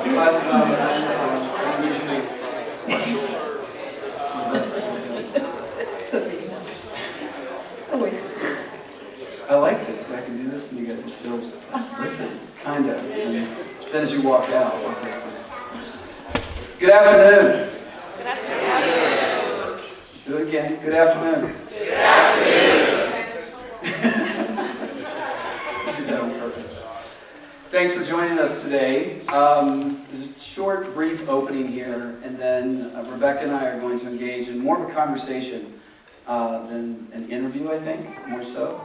Class of 99, I'm usually... It's always... I like this. I can do this and you guys will still listen, kind of. And then as you walk out. Good afternoon. Good afternoon. Do it again. Good afternoon. Good afternoon. I did that on purpose. Thanks for joining us today. There's a short, brief opening here, and then Rebecca and I are going to engage in more of a conversation than an interview, I think, more so.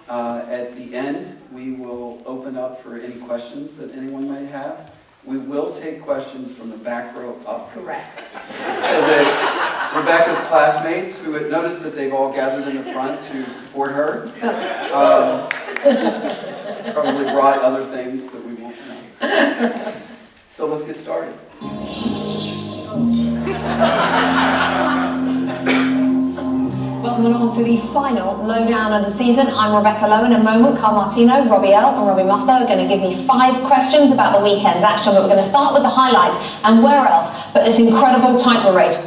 At the end, we will open up for any questions that anyone might have. We will take questions from the back row up. Correct. So that Rebecca's classmates, who had noticed that they've all gathered in the front to support her, probably brought other things that we won't know. So let's get started. Welcome along to the final lowdown of the season. I'm Rebecca Lowe. In a moment, Carl Martino, Robbie L and Robbie Musto are going to give me 5 questions about the weekend's action, but we're going to start with the highlights and where else but this incredible title race.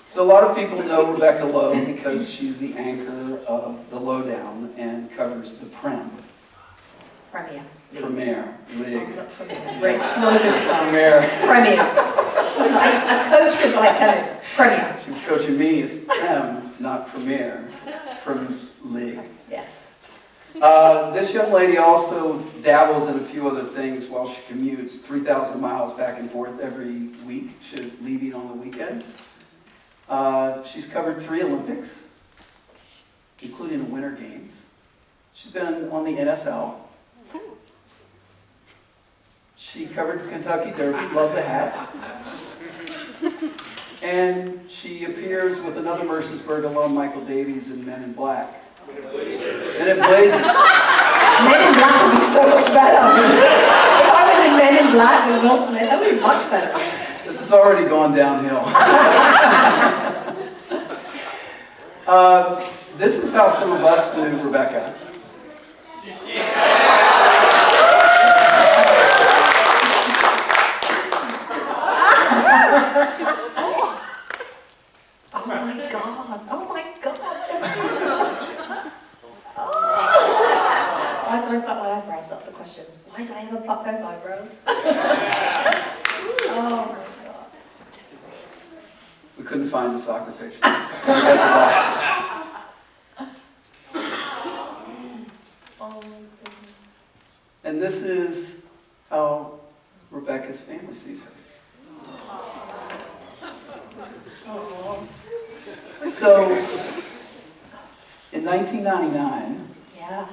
So a lot of people know Rebecca Lowe because she's the anchor of the lowdown and covers the Premier League. It's not a good start. Premier. I coached her for like 10 minutes. Premier. She was coaching me. It's Prem, not Premier. Prem League. Yes. This young lady also dabbles in a few other things while she commutes 3,000 miles back and forth every week, leaving on the weekends. She's covered 3 Olympics, including the Winter Games. She's been on the NFL. She covered the Kentucky Derby, love the hat. And she appears with another Mercersburg alum, Michael Davies, in Men in Black. And it blazes. Men in Black would be so much better. If I was in Men in Black with Will Smith, that would be much better. This has already gone downhill. This is how some of us knew Rebecca. Why did I pluck my eyebrows? That's the question. Why did I ever pluck those eyebrows? Oh my God. We couldn't find a soccer picture, so we got the last one. And this is how Rebecca's family sees her. So, in 1999, Yeah.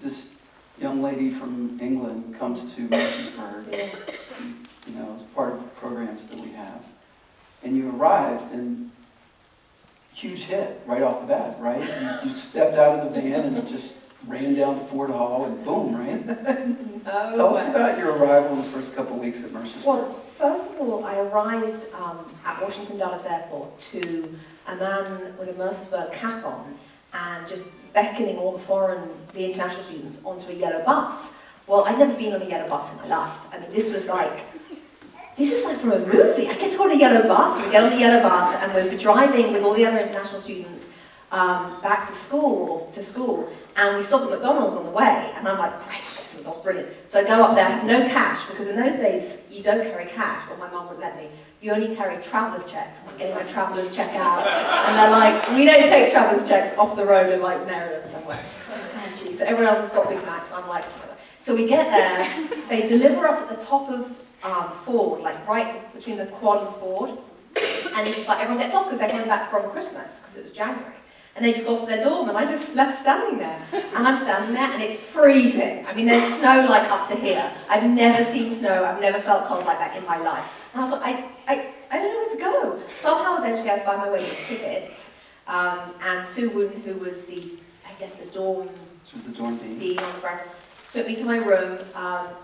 this young lady from England comes to Mercersburg, as part of programs that we have, and you arrived and huge hit right off the bat, right? You stepped out of the van and just ran down to Ford Hall and boom, right? Tell us about your arrival in the first couple of weeks at Mercersburg. Well, first of all, I arrived at Washington Dulles Airport to a man with a Mercersburg cap on and just beckoning all the international students onto a yellow bus. Well, I'd never been on a yellow bus in my life. I mean, this is like from a movie. I get to go on a yellow bus, we get on the yellow bus, and we'll be driving with all the other international students back to school, and we stop at McDonald's on the way, and I'm like, great, this is all brilliant. So I go up there, I have no cash, because in those days, you don't carry cash, well, my mum wouldn't let me. You only carry traveller's checks. I'm getting my traveller's check out, and they're like, we don't take traveller's checks off the road in like Maryland somewhere. Oh, geez. So everyone else has got Big Macs, and I'm like, oh my God. So we get there, they deliver us at the top of Ford, like right between the quad and Ford, and it's just like everyone gets off because they're coming back from Christmas, because it was January. And they just go off to their dorm, and I just left standing there. And I'm standing there, and it's freezing. I mean, there's snow like up to here. I've never seen snow. I've never felt cold like that in my life. And I was like, I don't know where to go. Somehow, eventually, I find my way to tickets. And Sue Wooden, who was the dorm dean on the ground, took me to my room,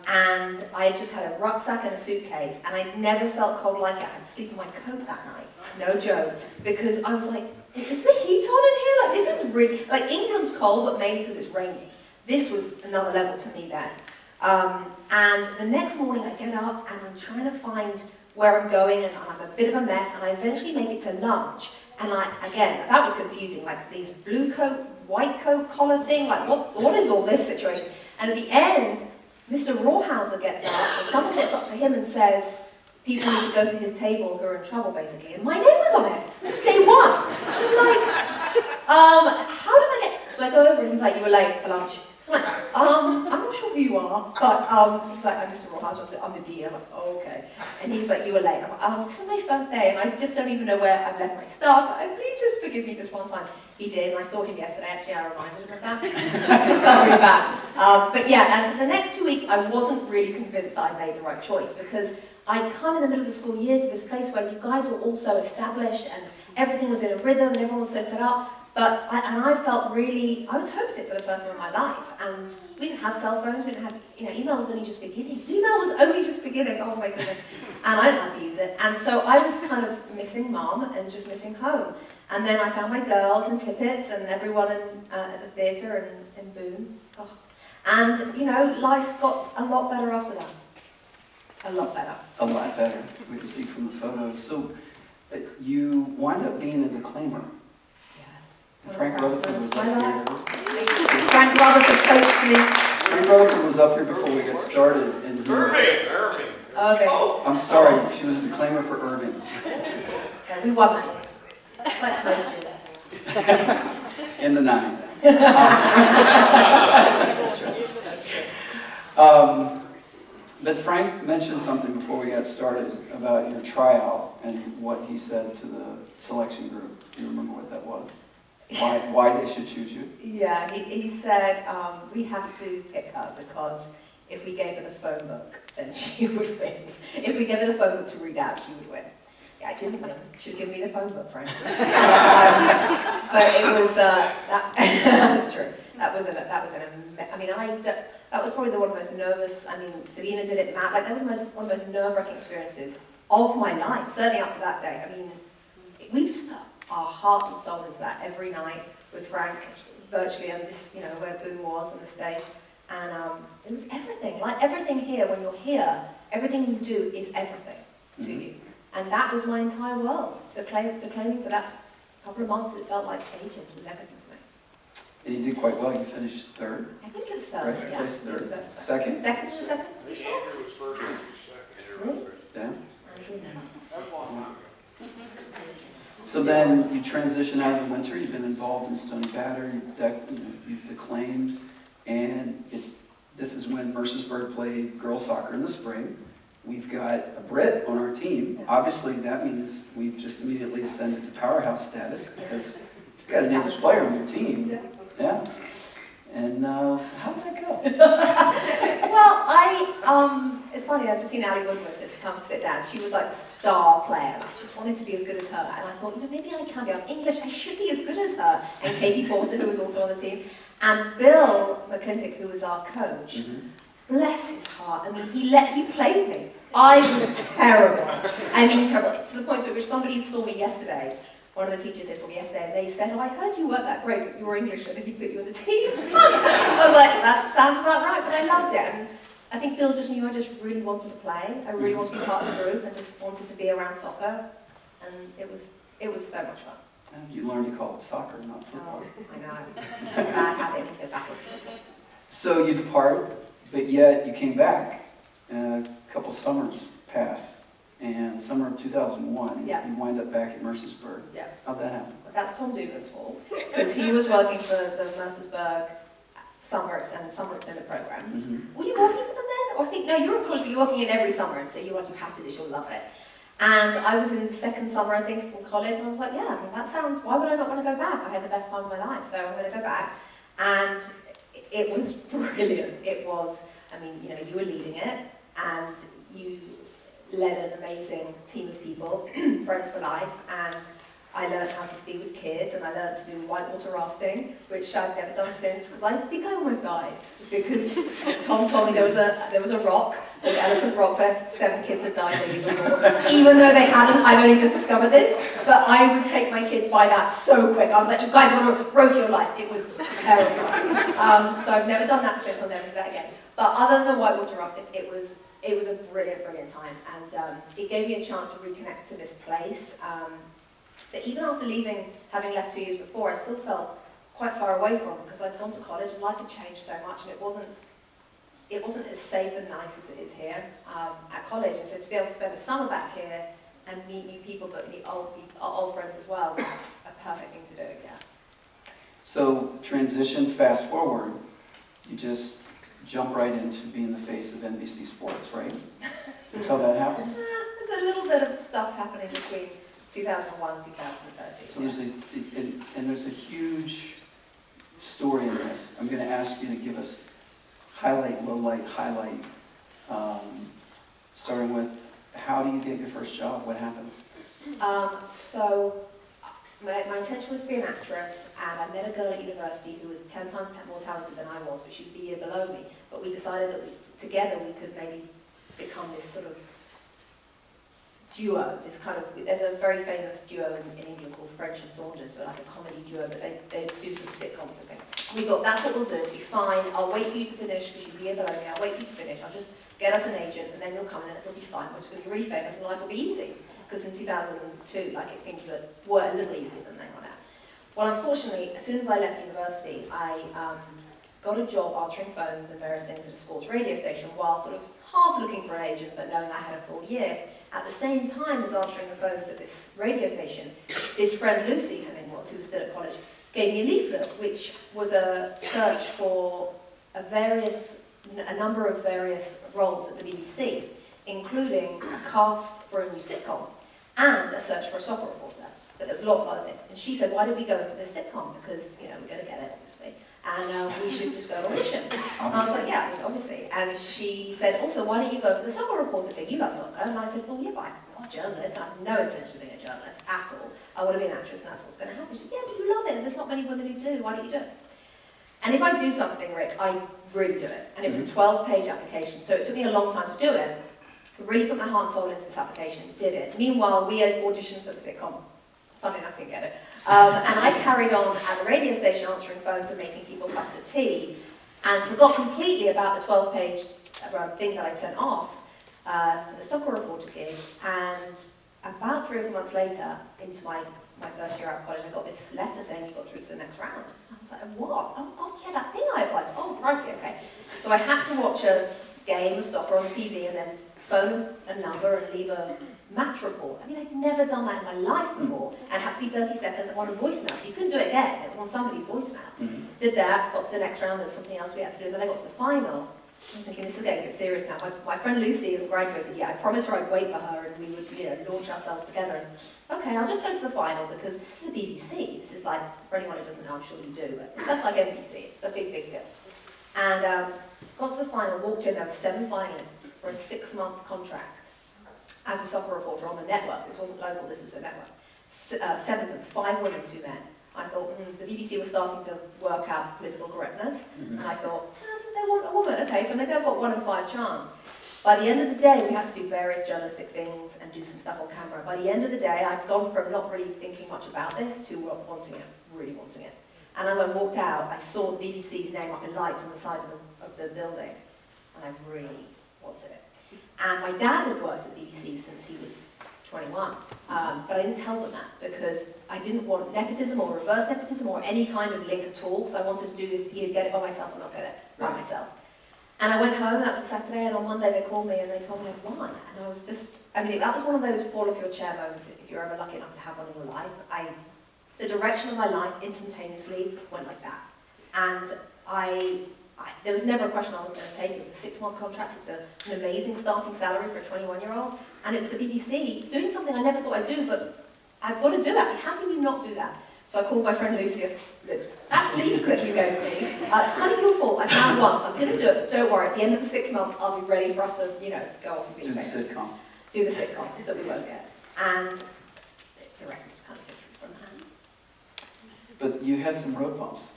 and I had just had a rucksack and a suitcase, and I never felt cold like it. I had to sleep in my coat that night. No joke. Because I was like, is the heat on in here? Like, this is really, like, England's cold, but mainly because it's raining. This was another level to me then. And the next morning I get up and I'm trying to find where I'm going, and I'm a bit of a mess, and I eventually make it to lunch. And again, that was confusing, like these blue coat, white coat collar thing, like what is all this situation? And at the end, Mr. Rawhauser gets up, and someone gets up for him and says, people need to go to his table who are in trouble, basically. And my name was on it. This is day one. I'm like, how did I get... So I go over and he's like, you were late for lunch. I'm like, I'm not sure who you are, but he's like, I'm Mr. Rawhauser, I'm the dean. I'm like, oh, okay. And he's like, you were late. I'm like, this is my first day, and I just don't even know where I've left my stuff. Please just forgive me this one time. He did, and I saw him yesterday. Actually, I reminded him of that. It felt really bad. But yeah, and for the next 2 weeks, I wasn't really convinced that I made the right choice, because I'd come in the middle of the school year to this place where you guys were all so established, and everything was in a rhythm, and everyone was so set up. But I felt really, I was homesick for the first time in my life, and we didn't have cell phones, we didn't have, email was only just beginning. Email was only just beginning, oh my goodness. And I didn't know how to use it. And so I was kind of missing mum and just missing home. And then I found my girls and Tippets and everyone at the theatre and in Boone. Oh. And, life got a lot better after that. A lot better. A lot better, we can see from the photos. So you wind up being a declaimer. Frank Rutherford was up here. Frank Rutherford coached me. Frank Rutherford was up here before we got started. And Irving. Okay. I'm sorry, she was a declaimer for Irving. Yeah, we won. Like most students. In the 90s. That's true. But Frank mentioned something before we got started about your tryout and what he said to the selection group. Do you remember what that was? Why they should choose you? Yeah, he said we have to pick her because if we gave her the phone book, then she would win. If we gave her the phone book to read out, she would win. Yeah, I didn't win. She should give me the phone book, frankly. But it was true. That was probably one of the most nervous. I mean, Selena did it, Matt. Like that was one of the most nerve-wracking experiences of my life. Certainly up to that day. I mean, we just put our heart and soul into that every night with Frank, virtually on this, where Boone was on the stage, and it was everything. Like everything here, when you're here, everything you do is everything to you, and that was my entire world. Declaiming for that couple of months, it felt like ages, was everything to me. And you did quite well. You finished third. I think it was third. Right, Yeah, placed third. it was Second. Second. Was it second? It was first and second. Yeah. So then you transition out of the winter. You've been involved in Stony Batter. You've declaimed, and this is when Mercersburg played girls soccer in the spring. We've got a Brit on our team. Yeah. Obviously, that means we've just immediately ascended to powerhouse status because you've got an English player on your team. Yeah. And how did that go? Well, it's funny, I've just seen Ali Woodward this come sit down. She was like the star player, and I just wanted to be as good as her. And I thought, maybe I can be. I'm English, I should be as good as her. And Katie Porter, who was also on the team. And Bill McClintock, who was our coach, bless his heart. I mean, he played me. I was terrible. I mean, terrible. To the point at which somebody saw me yesterday. One of the teachers they saw me yesterday, and they said, "Oh, I heard you weren't that great, but you were English, and he put you on the team." I was like, "That sounds about right," but I loved it. And I think Bill just knew I just really wanted to play. I really wanted to be part of the group, and just wanted to be around soccer. And it was so much fun. You learned to call it soccer, not football. I know. It's a bad habit to go back. So you depart, but yet you came back. A couple summers pass, and summer of 2001, Yeah. you wind up back at Mercersburg. Yeah. How'd that happen? That's Tom Dugan's fault, because he was working for the Mercersburg summer extended programs. Were you working for them then? Or I think, no, you were a coach, but you're working in every summer, and so you have to do this, you'll love it. And I was in the second summer, I think, in college, and I was like, yeah, I mean, that sounds, why would I not want to go back? I had the best time of my life, so I'm going to go back. And it was brilliant. It was, I mean, you were leading it, and you led an amazing team of people, friends for life, and I learned how to be with kids, and I learned to do whitewater rafting, which I've never done since, because I think I almost died, because Tom told me there was a rock with Elephant Rock where 7 kids had died the year before. Even though they hadn't, I've only just discovered this. But I would take my kids by that so quick. I was like, you guys want to row for your life. It was terrifying. So I've never done that since. I'll never do that again. But other than the whitewater rafting, it was a brilliant, brilliant time. And it gave me a chance to reconnect to this place. That even after leaving, having left 2 years before, I still felt quite far away from because I'd gone to college and life had changed so much, and it wasn't as safe and nice as it is here at college. And so to be able to spend the summer back here and meet new people, but meet old friends as well, was a perfect thing to do. Yeah. So transition, fast forward, you just jump right into being the face of NBC Sports, right? That's how that happened. There's a little bit of stuff happening between 2001 and 2013. So there's a huge story in this. I'm going to ask you to give us highlight, low light, highlight, starting with how do you get your first job? What happens? So my intention was to be an actress, and I met a girl at university who was 10 times more talented than I was, but she was the year below me. But we decided that together we could maybe become this sort of duo. There's a very famous duo in England called French and Saunders, but like a comedy duo, but they do sort of sitcoms and things. We thought, that's what we'll do, it'll be fine, I'll wait for you to finish, because she's a year below me, I'll wait for you to finish, I'll just get us an agent, and then you'll come in and it'll be fine, we're just going to be really famous and life will be easy. Because in 2002, things that were a little easier than they are now. Well, unfortunately, as soon as I left university, I got a job answering phones and various things at a sports radio station while sort of half looking for an agent, but knowing I had a full year. At the same time as answering the phones at this radio station, this friend Lucy, her name was, who was still at college, gave me a leaflet, which was a search for a number of various roles at the BBC, including a cast for a new sitcom and a search for a soccer reporter. But there was lots of other things. And she said, why did we go for this sitcom? Because, we're going to get it, obviously. And we should just go audition. And I was like, yeah, obviously. And she said, also, why don't you go for the soccer reporter thing? You love soccer. And I said, well, yeah, but I'm not a journalist. I have no intention of being a journalist at all. I want to be an actress, and that's what's going to happen. She said, yeah, but you love it, and there's not many women who do. Why don't you do it? And if I do something, Rick, I really do it. And it was a 12-page application, so it took me a long time to do it. I really put my heart and soul into this application, did it. Meanwhile, we had auditioned for the sitcom. Funny enough, didn't get it. And I carried on at the radio station answering phones and making people cups of tea, and forgot completely about the 12-page thing that I'd sent off for the soccer reporter gig. And about 3 or 4 months later, into my first year out of college, I got this letter saying you got through to the next round. I was like, what? Oh God, yeah, that thing I applied for. Oh, right, okay. So I had to watch a game of soccer on TV and then phone a number and leave a match report. I mean, I'd never done that in my life before, and it had to be 30 seconds on a voicemail, so you couldn't do it again. It was on somebody's voicemail. Did that, got to the next round, there was something else we had to do, and then I got to the final. I was thinking, this is getting a bit serious now. My friend Lucy isn't graduated yet. I promised her I'd wait for her and we would, launch ourselves together. And, okay, I'll just go to the final because this is the BBC. This is like, for anyone who doesn't know, I'm sure you do, but that's like NBC. It's the big, big deal. And got to the final, walked in, there were 7 finalists for a 6-month contract as a soccer reporter on the network. This wasn't local, this was the network. 7 of them, 5 women, 2 men. I thought, the BBC was starting to work out political correctness, and I thought, they want a woman, okay, so maybe I've got 1 in 5 chance. By the end of the day, we had to do various journalistic things and do some stuff on camera. By the end of the day, I'd gone from not really thinking much about this to wanting it, really wanting it. And as I walked out, I saw the BBC's name up in lights on the side of the building, and I really wanted it. And my dad had worked at the BBC since he was 21, but I didn't tell them that because I didn't want nepotism or reverse nepotism or any kind of link at all, so I wanted to do this, either get it by myself or not get it by myself. And I went home, that was a Saturday, and on Monday they called me and they told me I'd won. And I was just, that was one of those fall off your chair moments, if you're ever lucky enough to have one in your life. The direction of my life instantaneously went like that. And there was never a question I was going to take. It was a 6-month contract, it was an amazing starting salary for a 21-year-old, and it was the BBC, doing something I never thought I'd do, but I've got to do that. How can you not do that? So I called my friend Lucy, that leaflet you gave me, it's kind of your fault, I found one, so I'm going to do it, but don't worry, at the end of the 6 months, I'll be ready for us to, go off and be famous. Do the sitcom. Do the sitcom that we won't get. And the rest is kind of history from hand. But you had some road bumps.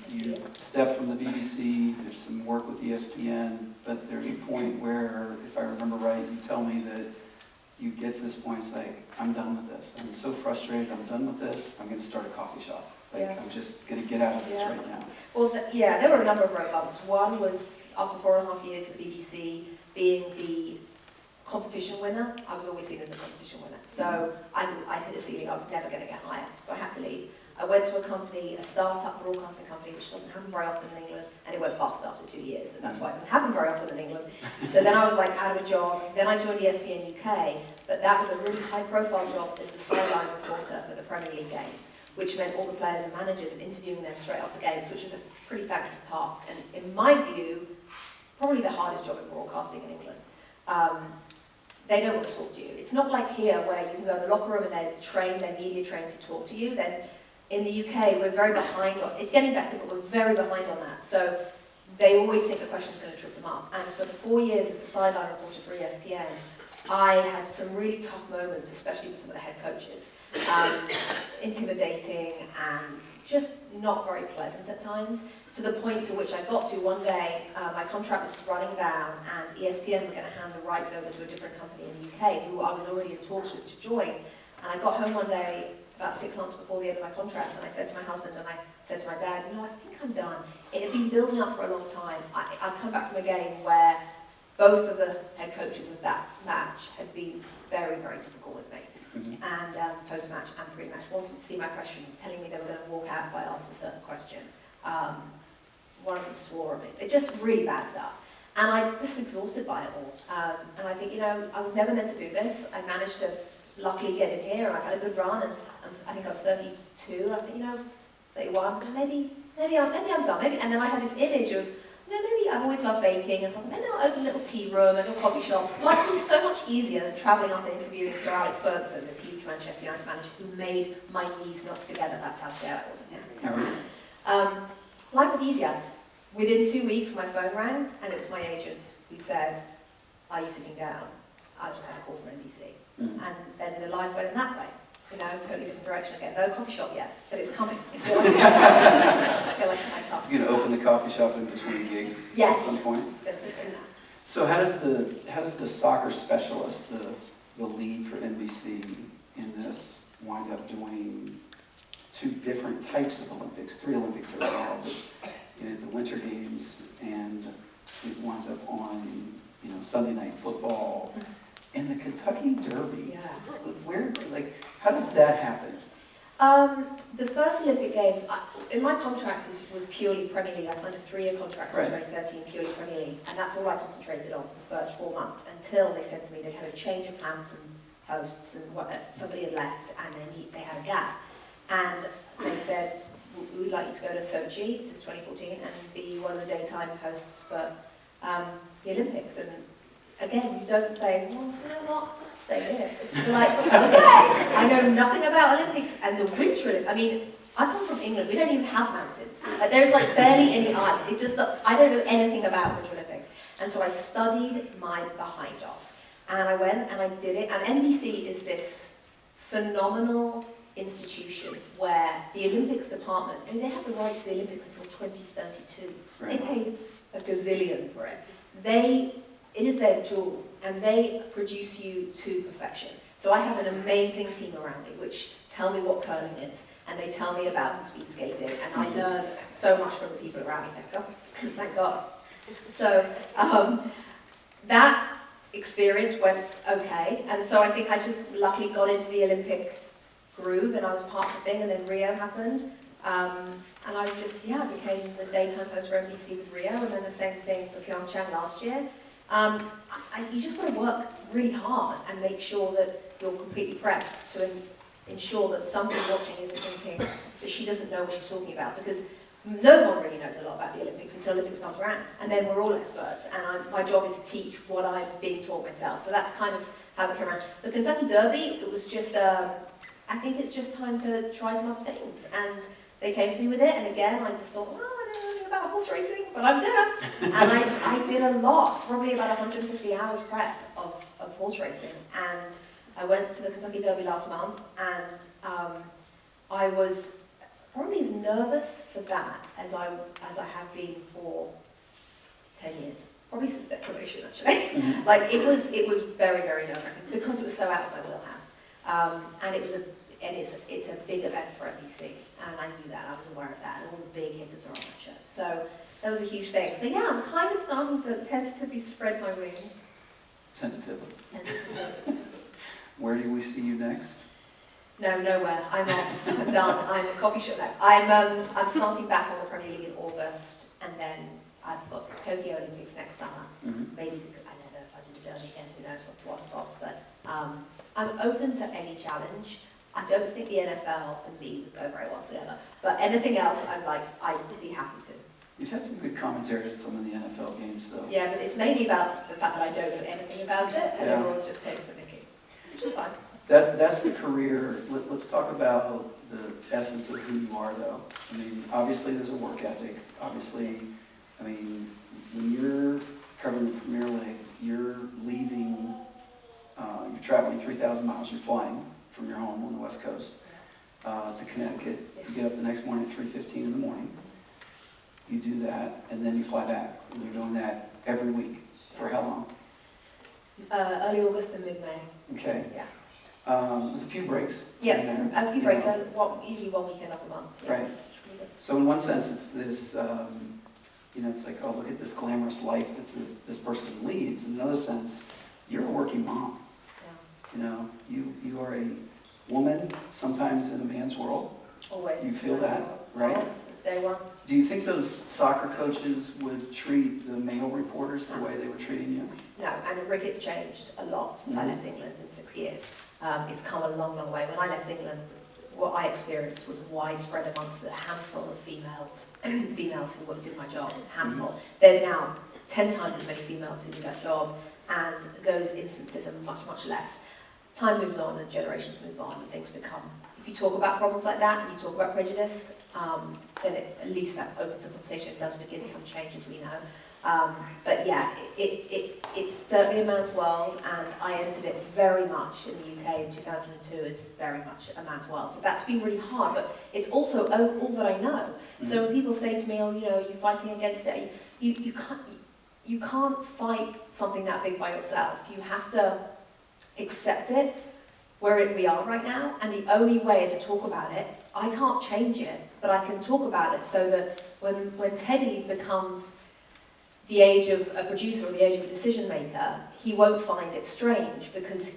You step from the BBC, there's some work with ESPN, but there's a point where, if I remember right, you tell me that you get to this point, it's like, I'm done with this. I'm so frustrated, I'm done with this, I'm going to start a coffee shop. Like, Yeah. I'm just going to get out of this Yeah. right now. Well, yeah, there were a number of road bumps. One was after 4.5 years at the BBC, being the competition winner. I was always seen as the competition winner. So I hit a ceiling, I was never going to get higher. So I had to leave. I went to a company, a start-up broadcasting company, which doesn't happen very often in England, and it went bust after 2 years, and that's why it doesn't happen very often in England. So then I was like out of a job. Then I joined ESPN UK, but that was a really high-profile job as the sideline reporter for the Premier League games, which meant all the players and managers interviewing them straight after games, which is a pretty thankless task, and in my view, probably the hardest job in broadcasting in England. They don't want to talk to you. It's not like here where you can go in the locker room and they're media trained to talk to you. Then in the UK, we're very behind on, it's getting better, but we're very behind on that. So they always think the question's going to trip them up. And for the 4 years as the sideline reporter for ESPN, I had some really tough moments, especially with some of the head coaches. Intimidating and just not very pleasant at times, to the point to which I got to one day, my contract was running down and ESPN were going to hand the rights over to a different company in the UK who I was already in talks with to join. And I got home one day about 6 months before the end of my contract, and I said to my husband and I said to my dad, you know, I think I'm done. It had been building up for a long time. I'd come back from a game where both of the head coaches of that match had been very, very difficult with me. Mm-hmm. And post-match and pre-match wanted to see my questions, telling me they were going to walk out if I asked a certain question. One of them swore at me. It's just really bad stuff. And I'm just exhausted by it all. And I think, you know, I was never meant to do this. I managed to luckily get in here, and I had a good run, and I think I was 32, I think, you know, 31, maybe I'm done. And then I had this image of, you know, maybe I've always loved baking and something. Maybe I'll open a little tea room, a little coffee shop. Life was so much easier than travelling up and interviewing Sir Alex Ferguson, this huge Manchester United manager who made my knees knock together. That's how scared I was of him. Terrible. Life was easier. Within 2 weeks, my phone rang, and it was my agent who said, "Are you sitting down?" I just had a call from NBC. And then the life went in that way. You know, totally different direction again. No coffee shop yet, but it's coming. I feel like it might come. You're going to open the coffee shop in between gigs Yes. at some point? So how does the soccer specialist, the lead for NBC in this, wind up doing two different types of Olympics? 3 Olympics are involved, you know, the Winter Games, and it winds up on, you know, Sunday Night Football and the Kentucky Derby. Yeah. Where, like, how does that happen? The first Olympic Games, in my contract was purely Premier League. I signed a 3-year contract in 2013, purely Premier League, and that's all I concentrated on for the first 4 months until they said to me they'd had a change of plans and hosts, and somebody had left, and then they had a gap. And they said, we'd like you to go to Sochi, this is 2014, and be one of the daytime hosts for the Olympics. And again, you don't say, well, you know what, let's stay here. You're like, okay, I know nothing about Olympics and the Winter Olympics. I mean, I come from England, we don't even have mountains. Like, there's like barely any ice. It just, I don't know anything about Winter Olympics. And so I studied my behind off. And I went and I did it. And NBC is this phenomenal institution where the Olympics department, I mean, they have the rights to the Olympics until 2032. They paid a gazillion for it. It is their jewel, and they produce you to perfection. So I have an amazing team around me, which tell me what curling is, and they tell me about speed skating, and I learn so much from the people around me, thank God. Thank God. So that experience went okay, and so I think I just luckily got into the Olympic groove, and I was part of the thing, and then Rio happened. And I just, became the daytime host for NBC with Rio, and then the same thing for Pyeongchang last year. You just want to work really hard and make sure that you're completely prepped to ensure that somebody watching isn't thinking that she doesn't know what she's talking about, because no one really knows a lot about the Olympics until Olympics comes around, and then we're all experts, and my job is to teach what I'm being taught myself. So that's kind of how it came around. The Kentucky Derby, it was just, I think it's just time to try some other things, and they came to me with it, and again, I just thought, I don't know anything about horse racing, but I'm there. And I did a lot, probably about 150 hours prep of horse racing, and I went to the Kentucky Derby last month, and I was probably as nervous for that as I have been for 10 years. Probably since their promotion, actually. Mhm. Like it was very, very nerve-wracking because it was so out of my wheelhouse, and it's a big event for NBC, and I knew that. I was aware of that, and all the big hitters are on that show. So that was a huge thing. So yeah, I'm kind of starting to tentatively spread my wings. Tentatively. Tentatively. Where do we see you next? No, nowhere. I'm off. I'm done. I'm a coffee shop now. I'm starting back on the Premier League in August, and then I've got the Tokyo Olympics next summer. Mhm. Maybe I don't know if I do the journey again. Who knows what the boss? But I'm open to any challenge. I don't think the NFL and me would go very well together. But anything else, I'd be happy to. You've had some good commentary at some of the NFL games, though. Yeah, but it's mainly about the fact that I don't know anything about it, and Yeah. everyone just takes the mickey, which is fine. That's the career. Let's talk about the essence of who you are, though. I mean, obviously there's a work ethic. Obviously, I mean, when you're covering the Premier League, you're leaving, you're traveling 3,000 miles. You're flying from your home on the West Coast to Connecticut. You get up the next morning at 3:15 in the morning. You do that, and then you fly back. And you're doing that every week. For how long? Early August and mid-May. Okay. Yeah. With a few breaks. Yeah, in there, a few you breaks. know. Usually one weekend of the month. Yeah. Right. So in one sense, it's this, it's like, oh, look at this glamorous life that this person leads. In another sense, you're a working mom. Yeah. You are a woman, sometimes in a man's world. Always. You feel that, right? Oh, since day one. Do you think those soccer coaches would treat the male reporters the way they were treating you? No, and Rick, it's changed a lot since I left England in 6 years. It's come a long, long way. When I left England, what I experienced was widespread amongst the handful of females who did my job, handful. There's now 10 times as many females who do that job, and those instances are much, much less. Time moves on and generations move on and things become, if you talk about problems like that and you talk about prejudice, then at least that opens a conversation. It does begin some change, as we know. But yeah, it's certainly a man's world, and I entered it very much in the UK in 2002. It's very much a man's world. So that's been really hard, but it's also all that I know. So when people say to me, oh, you're fighting against it, you can't fight something that big by yourself. You have to accept it where we are right now, and the only way is to talk about it. I can't change it, but I can talk about it so that when Teddy becomes the age of a producer or the age of a decision maker, he won't find it strange because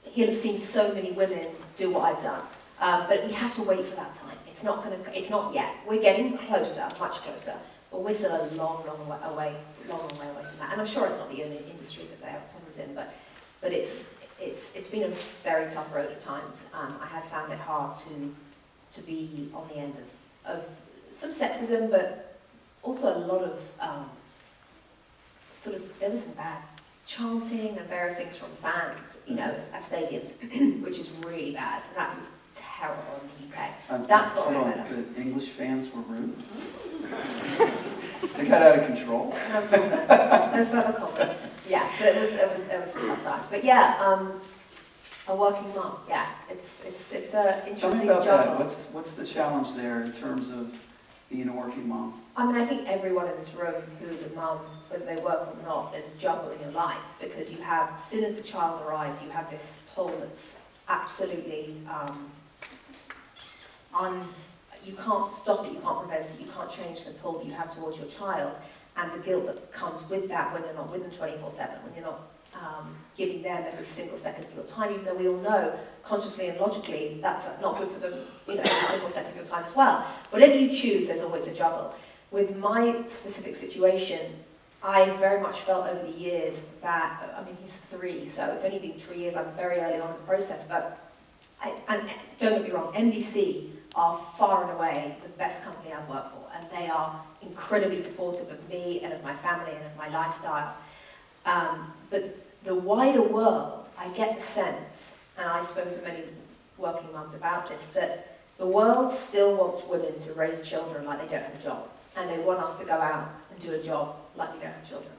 he'll have seen so many women do what I've done. But we have to wait for that time. It's not yet. We're getting closer, much closer, but we're still a long, long way away from that. And I'm sure it's not the only industry that they have problems in, but it's been a very tough road at times. I have found it hard to be on the end of some sexism, but also a lot of there was some bad chanting and various things from fans, at stadiums, which is really bad. That was terrible in the UK. That's got to get better. The English fans were rude. They got out of control. No further comment. Yeah, so there was some tough times. But yeah, a working mom. Yeah, it's an Tell me interesting about job. that. What's the challenge there in terms of being a working mom? I mean, I think everyone in this room who's a mum, whether they work or not, there's a juggle in your life because you have, as soon as the child arrives, you have this pull that's absolutely you can't stop it, you can't prevent it, you can't change the pull that you have towards your child, and the guilt that comes with that when you're not with them 24/7, when you're not giving them every single second of your time, even though we all know consciously and logically that's not good for them, every single second of your time as well. Whatever you choose, there's always a juggle. With my specific situation, I very much felt over the years that, I mean, he's 3, so it's only been 3 years, I'm very early on in the process, but, and don't get me wrong, NBC are far and away the best company I've worked for, and they are incredibly supportive of me and of my family and of my lifestyle. But the wider world, I get the sense, and I've spoken to many working mums about this, that the world still wants women to raise children like they don't have a job. And they want us to go out and do a job like we don't have children.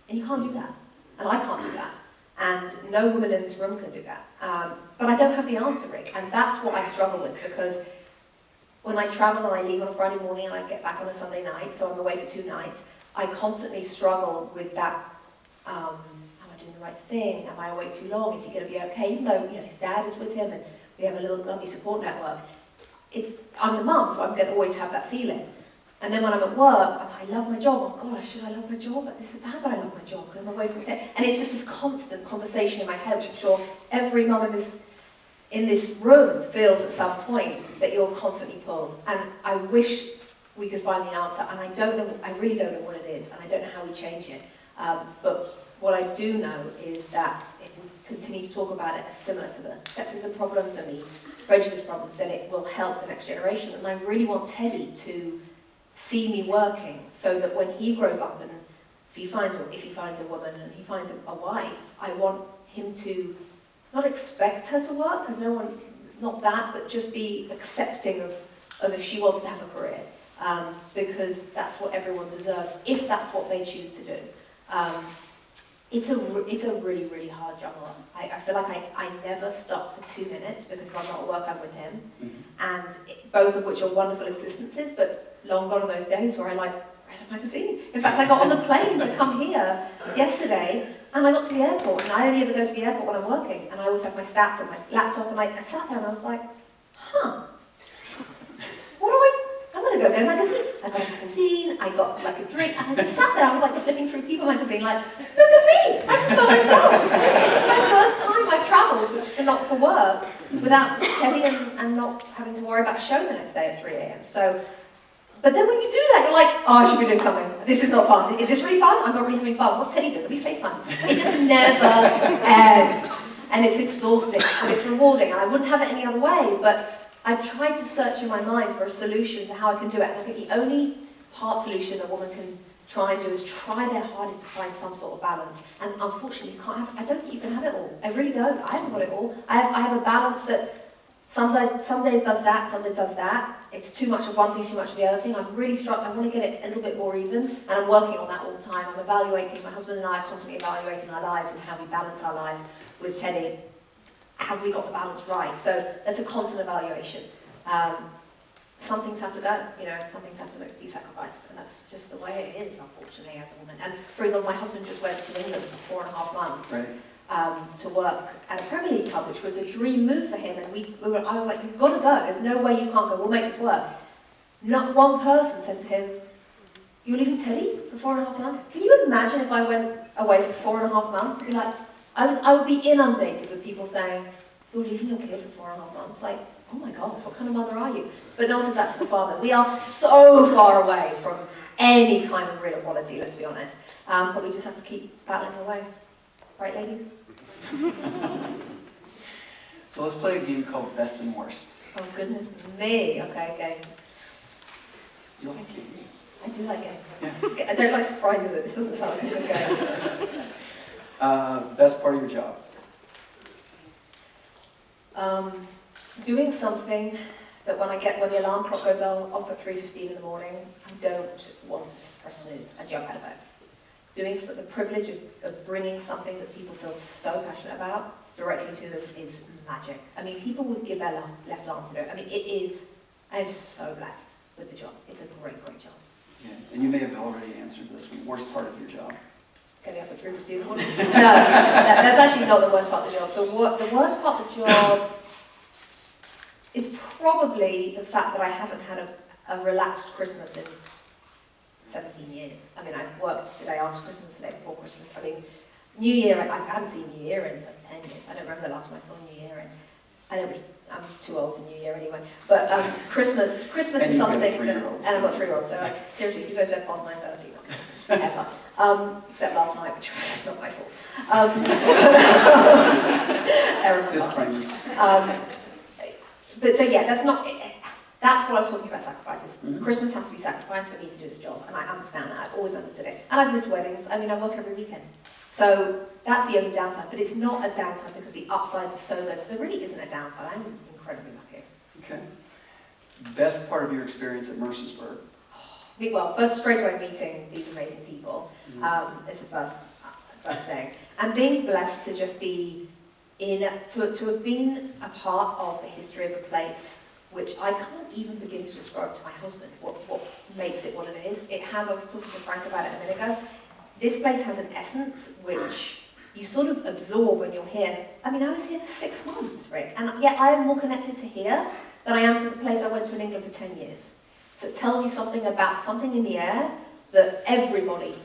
And you can't do that. And I can't do that. And no woman in this room can do that. But I don't have the answer, Rick. And that's what I struggle with, because when I travel and I leave on a Friday morning and I get back on a Sunday night, so I'm away for 2 nights, I constantly struggle with that, am I doing the right thing? Am I away too long? Is he going to be okay? Even though, his dad is with him and we have a little lovely support network. I'm the mum, so I'm going to always have that feeling. And then when I'm at work, I love my job. Oh gosh, should I love my job? But this is bad that I love my job because I'm away from it. And it's just this constant conversation in my head, which I'm sure every mum in this room feels at some point that you're constantly pulled. And I wish we could find the answer. And I really don't know what it is. And I don't know how we change it. But what I do know is that if we continue to talk about it as similar to the sexism problems and the prejudice problems, then it will help the next generation. And I really want Teddy to see me working so that when he grows up and if he finds a woman and he finds a wife, I want him to not expect her to work, because not that, but just be accepting of if she wants to have a career, because that's what everyone deserves, if that's what they choose to do. It's a really, really hard job. I feel like I never stop for 2 minutes because if I'm not at work, I'm with him. And both of which are wonderful existences, but long gone are those days where I read a magazine. In fact, I got on the plane to come here yesterday, and I got to the airport, and I only ever go to the airport when I'm working, and I always have my stats and my laptop, and I sat there and I was like, I'm going to go get a magazine. I got a magazine, I got like a drink, and I just sat there, I was like flipping through People magazine, like, look at me, I'm just by myself. This is my first time I've travelled, which not for work, without Teddy and not having to worry about a show the next day at 3 a.m. So, but then when you do that, you're like, oh, I should be doing something. This is not fun. Is this really fun? I'm not really having fun. What's Teddy doing? Let me FaceTime. It just never ends. And it's exhausting, but it's rewarding, and I wouldn't have it any other way, but I've tried to search in my mind for a solution to how I can do it, and I think the only part solution a woman can try and do is try their hardest to find some sort of balance. And unfortunately, you can't have, I don't think you can have it all. I really don't. I haven't got it all. I have a balance that some days does that, some days does that. It's too much of one thing, too much of the other thing. I'm really struck. I want to get it a little bit more even, and I'm working on that all the time. I'm evaluating, my husband and I are constantly evaluating our lives and how we balance our lives with Teddy. Have we got the balance right? So that's a constant evaluation. Some things have to go, some things have to be sacrificed, and that's just the way it is, unfortunately, as a woman. And for example, my husband just went to England for 4.5 months. Right. To work at a Premier League club, which was a dream move for him, and I was like, you've got to go, there's no way you can't go, we'll make this work. Not one person said to him, you're leaving Teddy for 4.5 months? Can you imagine if I went away for 4.5 months? You'd be like, I would be inundated with people saying, you're leaving your kid for 4.5 months? Like, oh my God, what kind of mother are you? But no one says that to the father. We are so far away from any kind of real equality, let's be honest. But we just have to keep battling away. Right, ladies? So let's play a game called Best and Worst. Oh, goodness me. Okay, games. You like games? I do like games. Yeah. I don't like surprises, this doesn't sound like a good game. Best part of your job? Doing something that when the alarm clock goes off at 3:15 in the morning, I don't want to press snooze. I jump out of bed. Doing the privilege of bringing something that people feel so passionate about directly to them is magic. I mean, people would give their left arm to do it. I mean, I am so blessed with the job. It's a great, great job. Yeah, and you may have already answered this one. Worst part of your job? Getting up at 3:15 in the morning? No, that's actually not the worst part of the job. The worst part of the job is probably the fact that I haven't had a relaxed Christmas in 17 years. I mean, I've worked the day after Christmas, the day before Christmas. I mean, New Year, I haven't seen New Year in 10 years. I don't remember the last time I saw New Year, and I'm too old for New Year anyway. But Christmas is something that, and I've got 3-year-olds, so seriously, if you go to bed past 9:30, ever. Except last night, which was not my fault. Disclaimers. But so yeah, that's what I was talking about, sacrifices. Christmas has to be sacrificed for me to do this job, and I understand that. I've always understood it. And I've missed weddings. I mean, I work every weekend. So that's the only downside, but it's not a downside because the upsides are so good. So there really isn't a downside. I'm incredibly lucky. Okay. Best part of your experience at Mercersburg? Well, first straight away meeting these amazing people is the first thing. And being blessed to just be to have been a part of the history of a place which I can't even begin to describe to my husband what makes it what it is. It has, I was talking to Frank about it a minute ago, this place has an essence which you sort of absorb when you're here. I mean, I was here for 6 months, Rick, and yet I am more connected to here than I am to the place I went to in England for 10 years. So it tells you something about something in the air that everybody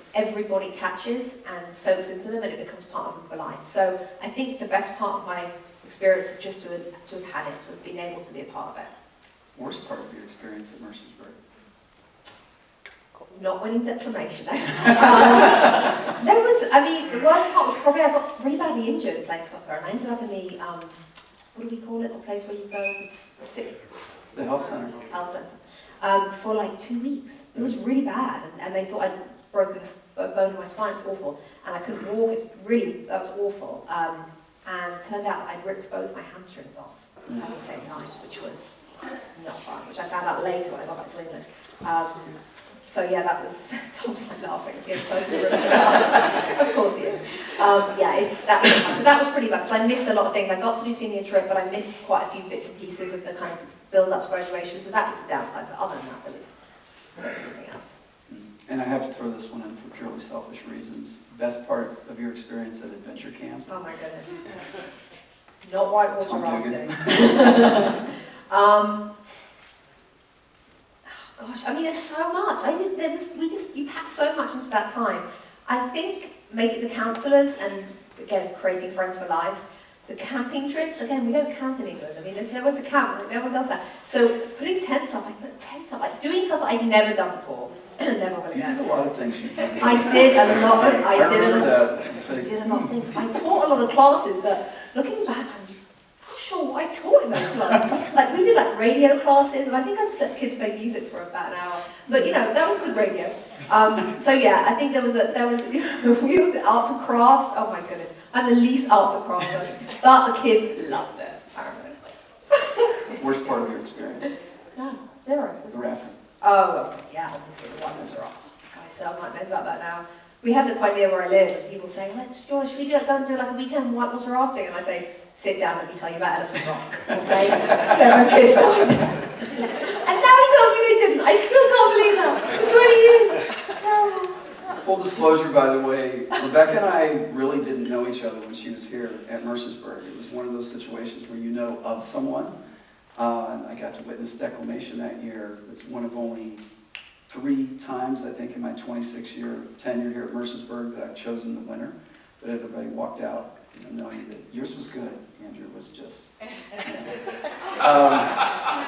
catches and soaks into them, and it becomes part of them for life. So I think the best part of my experience is just to have had it, to have been able to be a part of it. Worst part of your experience at Mercersburg? Not winning declamation. The worst part was probably I got really badly injured playing soccer, and I ended up in the, what do we call it, the place where you go, The health center. Health centre, for like 2 weeks. It was really bad, and they thought I'd broken a bone in my spine. It was awful, and I couldn't walk. That was awful. And turned out I'd ripped both my hamstrings off at the same time, which was not fun, which I found out later when I got back to England. So yeah, that was, Tom's like laughing, he's getting close to the Of course he is. So that was pretty bad, because I missed a lot of things. I got to do senior trip, but I missed quite a few bits and pieces of the kind of build-up to graduation, so that was the downside, but other than that, there was nothing else. And I have to throw this one in for purely selfish reasons. Best part of your experience at adventure camp? Oh my goodness. Not whitewater Tom rafting. Gosh, I mean, there's so much. You packed so much into that time. I think making the counsellors and, again, creating friends for life, the camping trips, again, we don't camp in England. I mean, there's nowhere to camp. No one does that. So putting tents up, I put tents up, like doing stuff I'd never done before. Never going to You go. did a lot of things you did. I did a lot of things. I taught a lot of classes that, looking back, I'm not sure what I taught in those classes. Like, we did like radio classes, and I think I just let kids play music for about an hour. But, you know, that was good radio. So yeah, I think we looked at arts and crafts. Oh my goodness, I'm the least arts and crafts person, but the kids loved it, apparently. Worst part of your experience? No, zero. The rafting. Oh, well, yeah, obviously the one was wrong. I still have nightmares about that now. We have it quite near where I live, and people say, George, should we go and do like a weekend whitewater rafting? And I say, sit down, let me tell you about Elephant Rock, okay? 7 kids died. And now he tells me they didn't. I still can't believe that. For 20 years. Terrible. Full disclosure, by the way, Rebecca and I really didn't know each other when she was here at Mercersburg. It was one of those situations where you know of someone. And I got to witness declamation that year. It's one of only 3 times, I think, in my 26-year tenure here at Mercersburg that I've chosen the winner. But everybody walked out, knowing that yours was good. Andrew was just...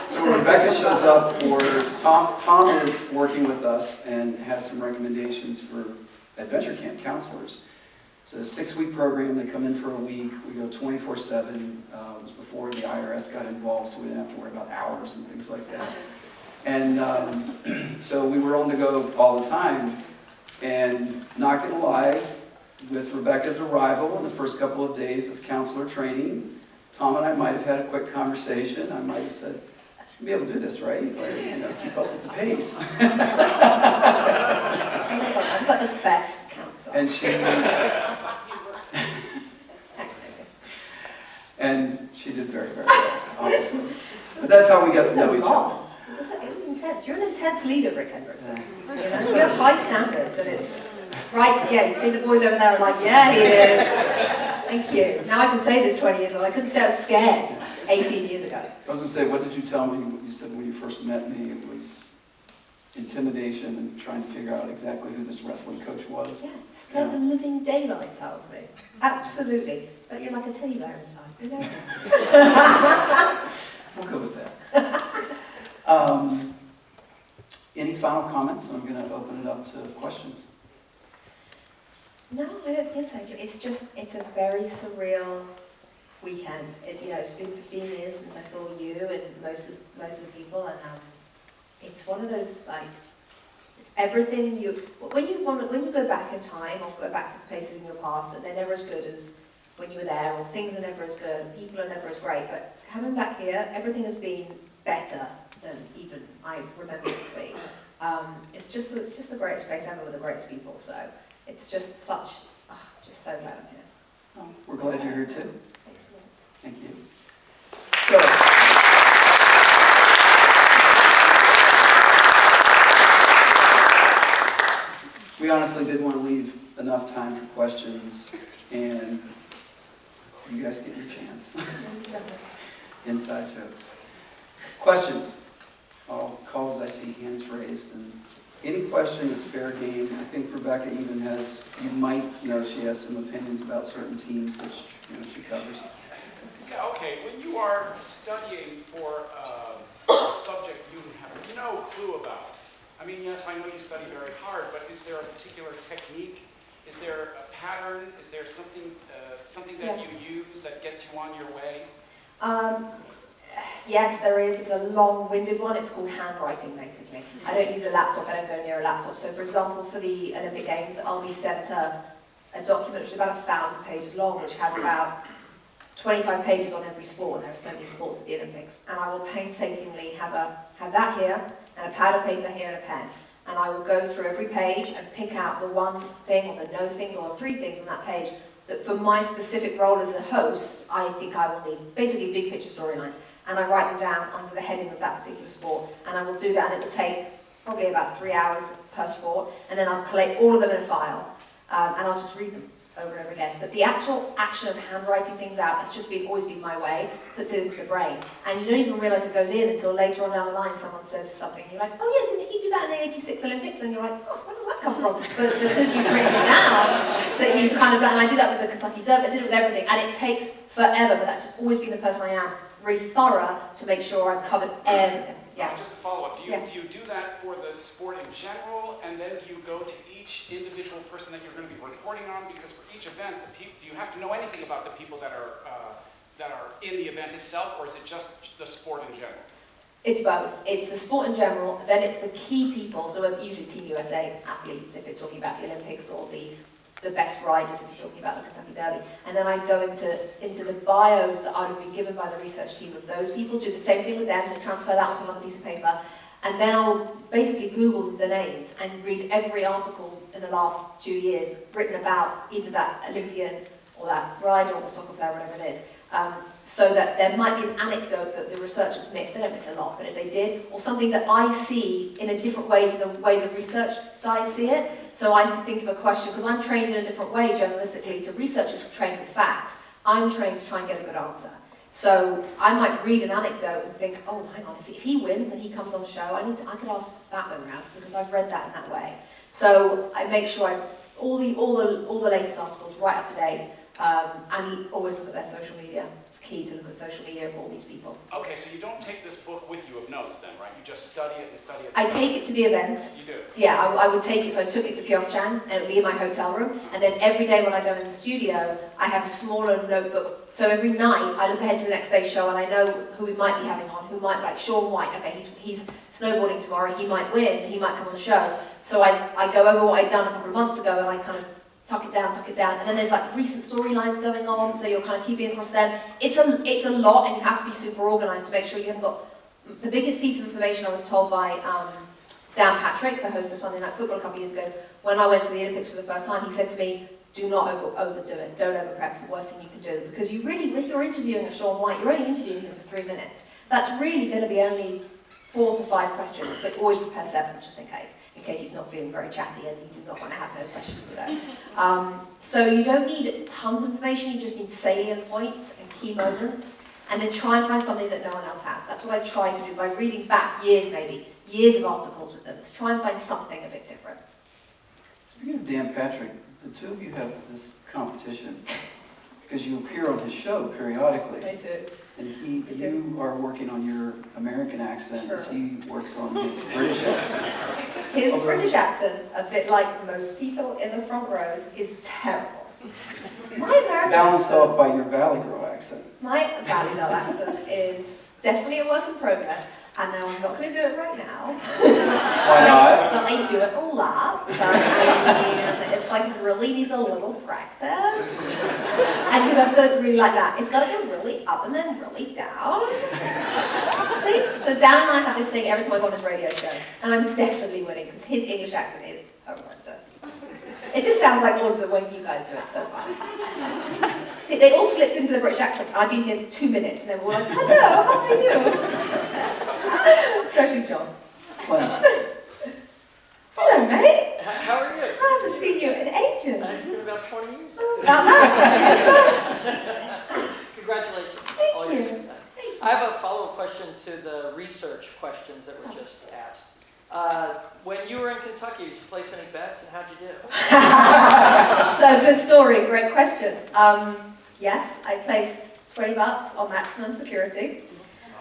So Rebecca shows up for... Tom is working with us and has some recommendations for adventure camp counselors. It's a 6-week program. They come in for a week. We go 24/7. It was before the IRS got involved, so we didn't have to worry about hours and things like that. And so we were on the go all the time. And not going to lie, with Rebecca's arrival and the first couple of days of counselor training, Tom and I might have had a quick conversation. I might have said, "You'll be able to do this, right? Or, keep up with the pace." It's like the best counselor. And she... And she did very, very well, honestly. But that's how we got to know each other. It was intense. You're an intense leader, Rick Hendrickson. You have high standards, and it's right. Yeah, you see the boys over there are like, yeah, he is. Thank you. Now I can say this 20 years ago. I couldn't say I was scared 18 years ago. I was going to say, what did you tell me? You said when you first met me, it was intimidation and trying to figure out exactly who this wrestling coach was. Yeah, scared the living daylights out of me. Absolutely. But you're like a teddy bear inside. You know? We'll go with that. Any final comments? I'm going to open it up to questions. No, I don't think so. It's a very surreal weekend. It's been 15 years since I saw you and most of the people, and it's one of those, like, it's everything when you go back in time or go back to places in your past, and they're never as good as when you were there, or things are never as good, and people are never as great. But coming back here, everything has been better than even I remember it to be. It's just the greatest place ever with the greatest people. So it's just so glad I'm here. Oh, we're glad you're here too. Thank you. Thank you. So. We honestly did want to leave enough time for questions, and you guys get your chance. Inside jokes. Questions? I'll call as I see hands raised. And any question is fair game. I think Rebecca even has, you might know she has some opinions about certain teams that she covers. Yeah, okay. When you are studying for a subject you have no clue about, I mean, yes, I know you study very hard, but is there a particular technique? Is there a pattern? Is there something that you use that gets you on your way? Yes, there is. It's a long-winded one. It's called handwriting, basically. I don't use a laptop. I don't go near a laptop. So, for example, for the Olympic Games, I'll be sent a document which is about 1,000 pages long, which has about 25 pages on every sport, and there are so many sports at the Olympics. And I will painstakingly have that here, and a pad of paper here and a pen. And I will go through every page and pick out the one thing, or the no things, or the three things on that page that for my specific role as the host, I think I will need. Basically, big picture storylines. And I write them down under the heading of that particular sport. And I will do that, and it will take probably about 3 hours per sport. And then I'll collect all of them in a file, and I'll just read them over and over again. But the actual action of handwriting things out has just always been my way, puts it into the brain. And you don't even realise it goes in until later on down the line someone says something. You're like, oh yeah, didn't he do that in the '86 Olympics? And you're like, oh, where did that come from? But it's because you've written it down, that you kind of, and I do that with the Kentucky Derby, I did it with everything, and it takes forever, but that's just always been the person I am. Really thorough to make sure I've covered everything. Yeah. Just to follow up, do you do that for the sport in general, and then do you go to each individual person that you're going to be reporting on? Because for each event, do you have to know anything about the people that are in the event itself, or is it just the sport in general? It's both. It's the sport in general, then it's the key people, so usually Team USA athletes, if you're talking about the Olympics, or the best riders, if you're talking about the Kentucky Derby. And then I go into the bios that I would be given by the research team of those people, do the same thing with them, so transfer that onto another piece of paper, and then I'll basically Google the names and read every article in the last 2 years written about either that Olympian or that rider or the soccer player, whatever it is, so that there might be an anecdote that the researchers miss. They don't miss a lot, but if they did, or something that I see in a different way to the way the research guys see it. So I can think of a question, because I'm trained in a different way journalistically to researchers who are trained with facts. I'm trained to try and get a good answer. So I might read an anecdote and think, oh, hang on, if he wins and he comes on the show, I could ask that one around because I've read that in that way. So I make sure all the latest articles right up to date, and always look at their social media. It's key to look at social media of all these people. Okay, so you don't take this book with you of notes then, right? You just study it and study it. I take it to the event. You do? Yeah, I would take it, so I took it to Pyeongchang, and it would be in my hotel room, and then every day when I go in the studio, I have a smaller notebook. So every night, I look ahead to the next day's show, and I know who we might be having on, who might, like Shaun White, okay, he's snowboarding tomorrow, he might win, he might come on the show. So I go over what I'd done a couple of months ago, and I kind of tuck it down, and then there's like recent storylines going on, so you're kind of keeping across them. It's a lot, and you have to be super organised to make sure you haven't got... The biggest piece of information I was told by Dan Patrick, the host of Sunday Night Football a couple of years ago, when I went to the Olympics for the first time, he said to me, do not overdo it, don't over-prep, it's the worst thing you can do, because you really, if you're interviewing a Shaun White, you're only interviewing him for 3 minutes. That's really going to be only 4 to 5 questions, but always prepare 7, just in case he's not feeling very chatty and you do not want to have no questions today. So you don't need tons of information, you just need salient points and key moments, and then try and find something that no one else has. That's what I try to do by reading back years of articles with them, to try and find something a bit different. Speaking of Dan Patrick, the two of you have this competition because you appear on his show periodically. I do. And you are working on your American accent as Sure. he works on his British accent. His British accent, a bit like most people in the front rows, is terrible. My American Balanced accent, off by your Valley Girl accent. my Valley Girl accent is definitely a work in progress, and now I'm not going to do it right now. Why not? But I do it a lot. But I mean, it's like it really needs a little practice. And you have to go really like that. It's got to go really up and then really down. See? So Dan and I have this thing every time I go on his radio show, and I'm definitely winning because his English accent is horrendous. It just sounds like all of the way you guys do it so far. They all slipped into the British accent. I've been here 2 minutes, and they were all like, hello, how are you? Especially John. Well, Hello, mate. How are you? I'm Congratulations. It's been about 20 years. About that. Congratulations Thank on all your you. success. Thank you. I have a follow-up question to the research questions that were just asked. When you were in Kentucky, did you place any bets, and how'd you do? So good story, great question. Yes, I placed $20 on maximum security.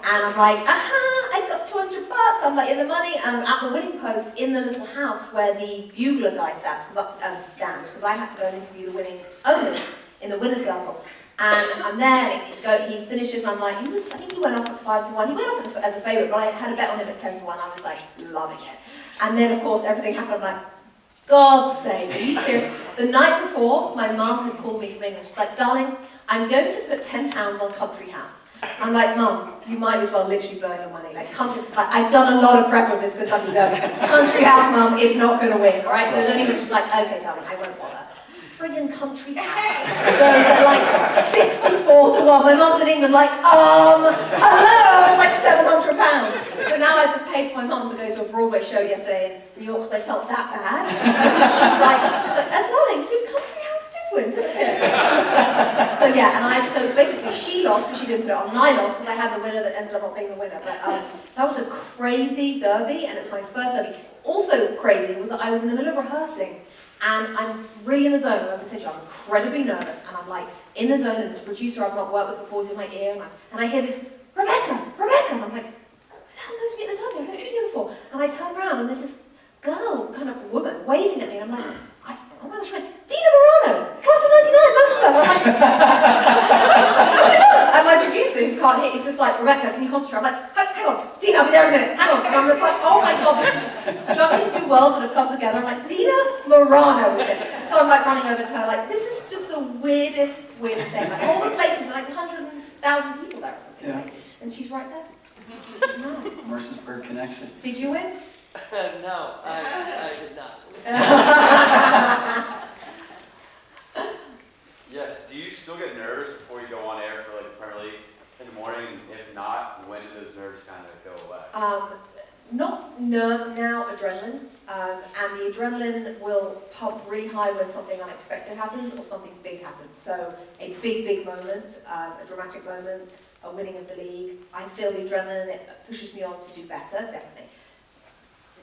And I'm like, aha, I got $200. I'm like in the money, and I'm at the winning post in the little house where the bugler guy stands, because I had to go and interview the winning owners in the winner's circle. And I'm there, and he finishes, and I'm like, I think he went off at 5-1. He went off as a favourite, but I had a bet on him at 10-1. I was like, loving it. And then, of course, everything happened. I'm like, God's sake, are you serious? The night before, my mum had called me from England. She's like, darling, I'm going to put £10 on Country House. I'm like, Mum, you might as well literally burn your money. Like, I've done a lot of prep with this Kentucky Derby. Country House, Mum, is not going to win, all right? So then she's like, okay, darling, I won't bother. Friggin' Country House goes at like 64-1. My mum's in England like, hello, it's like £700. So now I just paid for my mum to go to a Broadway show yesterday in New York because I felt that bad. She's like, darling, did Country House did win, didn't it? So yeah, and so basically she lost because she didn't put it on, and I lost because I had the winner that ended up not being the winner. But that was a crazy derby, and it was my first derby. Also crazy was that I was in the middle of rehearsing, and I'm really in the zone. As I said to you, I'm incredibly nervous, and I'm like in the zone, and this producer I've not worked with before is in my ear, and I hear this, Rebecca, and I'm like, who the hell knows me at the derby? I've never been here before. And I turn around, and there's this girl, kind of woman, waving at me, and I'm like, oh my gosh, Dina Morano, class of 99, most of them. I'm like, and my producer, who can't hear, he's just like, Rebecca, can you concentrate? I'm like, hang on, Dina, I'll be there in a minute, hang on. And I'm just like, oh my God, this is juggling two worlds that have come together. I'm like, Dina Morano was it. So I'm like running over to her, like, this is just the weirdest thing. Like, all the places, like 100,000 people there or something crazy. And she's right there. No. Mercersburg connection. Did you win? No, I did not. Yes. Do you still get nervous before you go on air for like the Premier League in the morning? If not, when do those nerves kind of go away? Not nerves now, adrenaline. And the adrenaline will pump really high when something unexpected happens or something big happens. So a big moment, a dramatic moment, a winning of the league. I feel the adrenaline, it pushes me on to do better, definitely.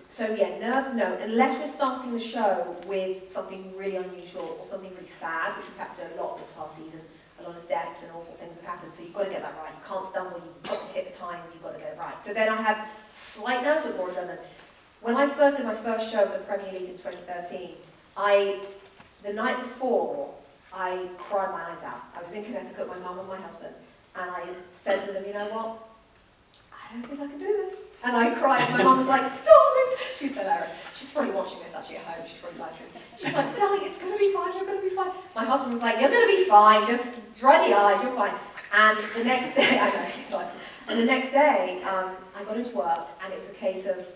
So yeah, nerves, no. Unless we're starting the show with something really unusual or something really sad, which we've had to do a lot this past season. A lot of deaths and awful things have happened, so you've got to get that right. You can't stumble, you've got to hit the times, you've got to get it right. So then I have slight nerves with more adrenaline. When I first did my first show for the Premier League in 2013, the night before, I cried my eyes out. I was in Connecticut, my mum and my husband, and I said to them, you know what? I don't think I can do this. And I cried. My mum was like, darling. She's hilarious. She's probably watching this actually at home. She's probably live streaming. She's like, darling, it's going to be fine. You're going to be fine. My husband was like, you're going to be fine. Just dry the eyes. You're fine. And the next day, I know, he's like, and the next day, I got into work, and it was a case of,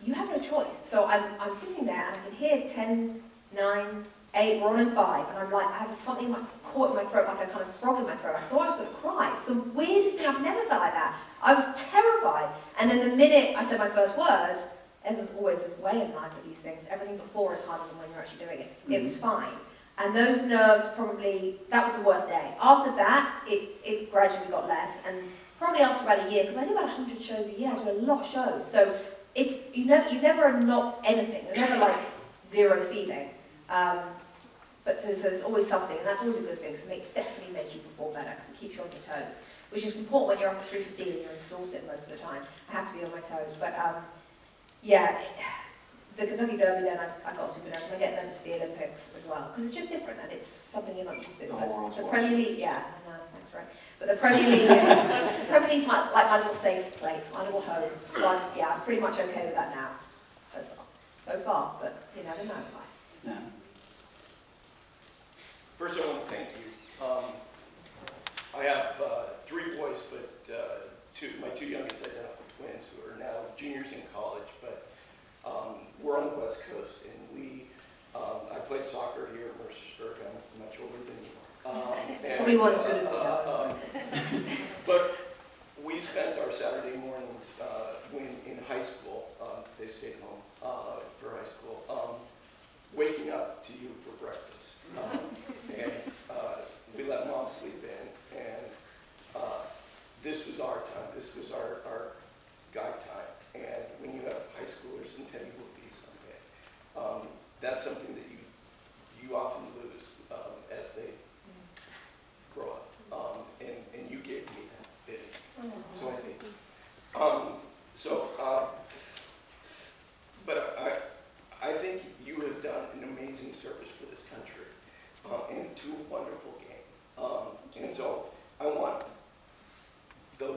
you have no choice. So I'm sitting there, and I can hear 10, 9, 8, we're on in 5, and I'm like, I have something caught in my throat, like a kind of frog in my throat. I thought I was going to cry. It's the weirdest thing. I've never felt like that. I was terrified. And then the minute I said my first word, as is always the way in life with these things, everything before is harder than when you're actually doing it. It was fine. And those nerves probably, that was the worst day. After that, it gradually got less. And probably after about a year, because I do about 100 shows a year, I do a lot of shows. So it's, you never are not anything. You're never like zero feeling. But there's always something, and that's always a good thing, because it definitely makes you perform better, because it keeps you on your toes, which is important when you're up at 3:15 and you're exhausted most of the time. I have to be on my toes. But yeah, the Kentucky Derby then, I got super nervous. I get nervous for the Olympics as well, because it's just different, and it's something you're not used to. But the Premier League, yeah, I know, that's right. But the Premier League is like my little safe place, my little home. So I'm pretty much okay with that now, so far. But you never know. Yeah. First, I want to thank you. I have 3 boys, but my 2 youngest identical twins who are now juniors in college. But we're on the West Coast, and I played soccer here at Mercersburg. I'm much older than you. Probably not as good as we are. But we spent our Saturday mornings in high school. They stayed home for high school. Waking up to you for breakfast.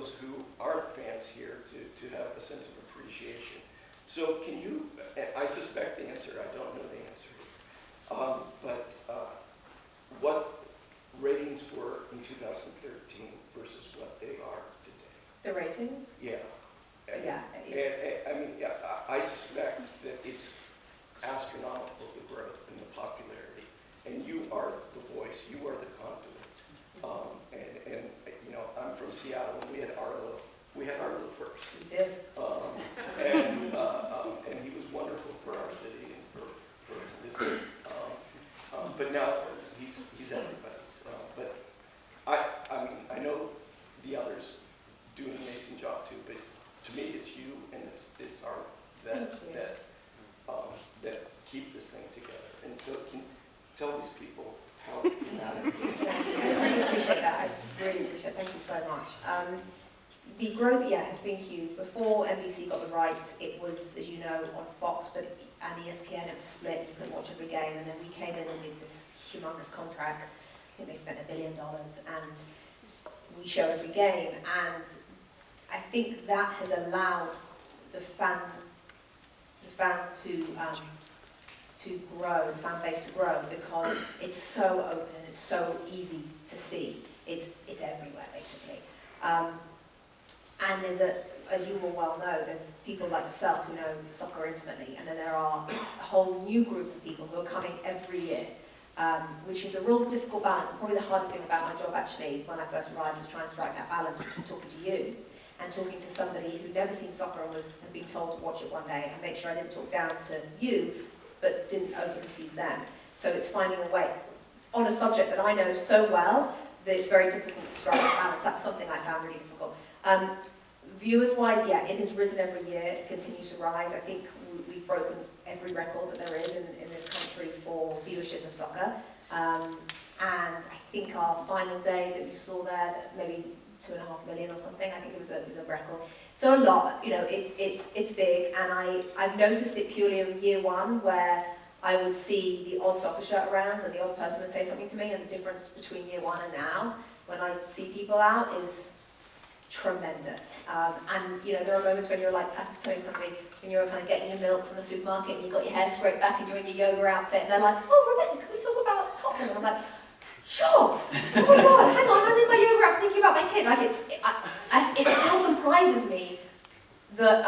those who aren't fans here to have a sense of appreciation. So can you, I suspect the answer, I don't know the answer, but what ratings were in 2013 versus what they are today? The ratings? Yeah. Yeah, it's... I mean, yeah, I suspect that it's astronomical, the growth and the popularity. And you are the voice, you are the conduit. And you know, I'm from Seattle, and we had Arlo. We had Arlo first. We did. And he was wonderful for our city and for this city. But now he's everybody's. But I mean, I know the others do an amazing job too, but to me, it's you and it's our that keep this thing together. And so, can you tell these people how you manage it? I really appreciate that. I really appreciate it. Thank you so much. The growth, yeah, has been huge. Before NBC got the rights, it was, as you know, on Fox, and ESPN, it was split. You couldn't watch every game, and then we came in and did this humongous contract. I think they spent $1 billion, and we show every game. And I think that has allowed the fans to grow, the fan base to grow, because it's so open and it's so easy to see. It's everywhere, basically. And there's as you will well know, there's people like yourself who know soccer intimately, and then there are a whole new group of people who are coming every year, which is a real difficult balance. And probably the hardest thing about my job, actually, when I first arrived, was trying to strike that balance between talking to you and talking to somebody who'd never seen soccer and had been told to watch it one day, and make sure I didn't talk down to you, but didn't over-confuse them. So it's finding a way on a subject that I know so well that it's very difficult to strike that balance. That's something I found really difficult. Viewers-wise, yeah, it has risen every year. It continues to rise. I think we've broken every record that there is in this country for viewership of soccer. And I think our final day that you saw there, maybe 2.5 million or something, I think it was a record. So a lot, you know, it's big, and I've noticed it purely in year one, where I would see the odd soccer shirt around and the odd person would say something to me, and the difference between year one and now, when I see people out, is tremendous. And you know, there are moments when you're like, I was telling somebody, when you're kind of getting your milk from the supermarket and you've got your hair straight back and you're in your yoga outfit, and they're like, oh, Rebecca, can we talk about Tottenham? And I'm like, sure. Oh my God, hang on, I'm in my yoga outfit thinking about my kid. Like it still surprises me that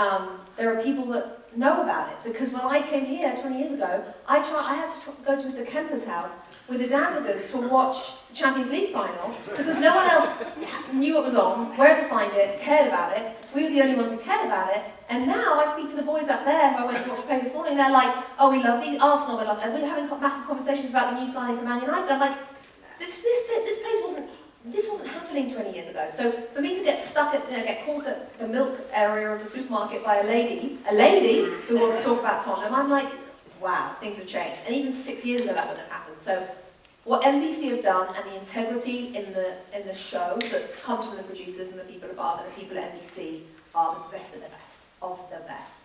there are people that know about it, because when I came here 20 years ago, I had to go to Mr. Kemper's house with the Danzigers to watch the Champions League final, because no one else knew it was on, where to find it, cared about it. We were the only ones who cared about it. And now I speak to the boys up there who I went to watch play this morning, they're like, oh, we love the Arsenal, we love it. We're having massive conversations about the new signing for Man United. I'm like, this place wasn't happening 20 years ago. So for me to get stuck at, get caught at the milk area of the supermarket by a lady who wants to talk about Tottenham, I'm like, wow, things have changed. And even 6 years ago that wouldn't have happened. So what NBC have done, and the integrity in the show that comes from the producers and the people above and the people at NBC, are the best of the best of the best.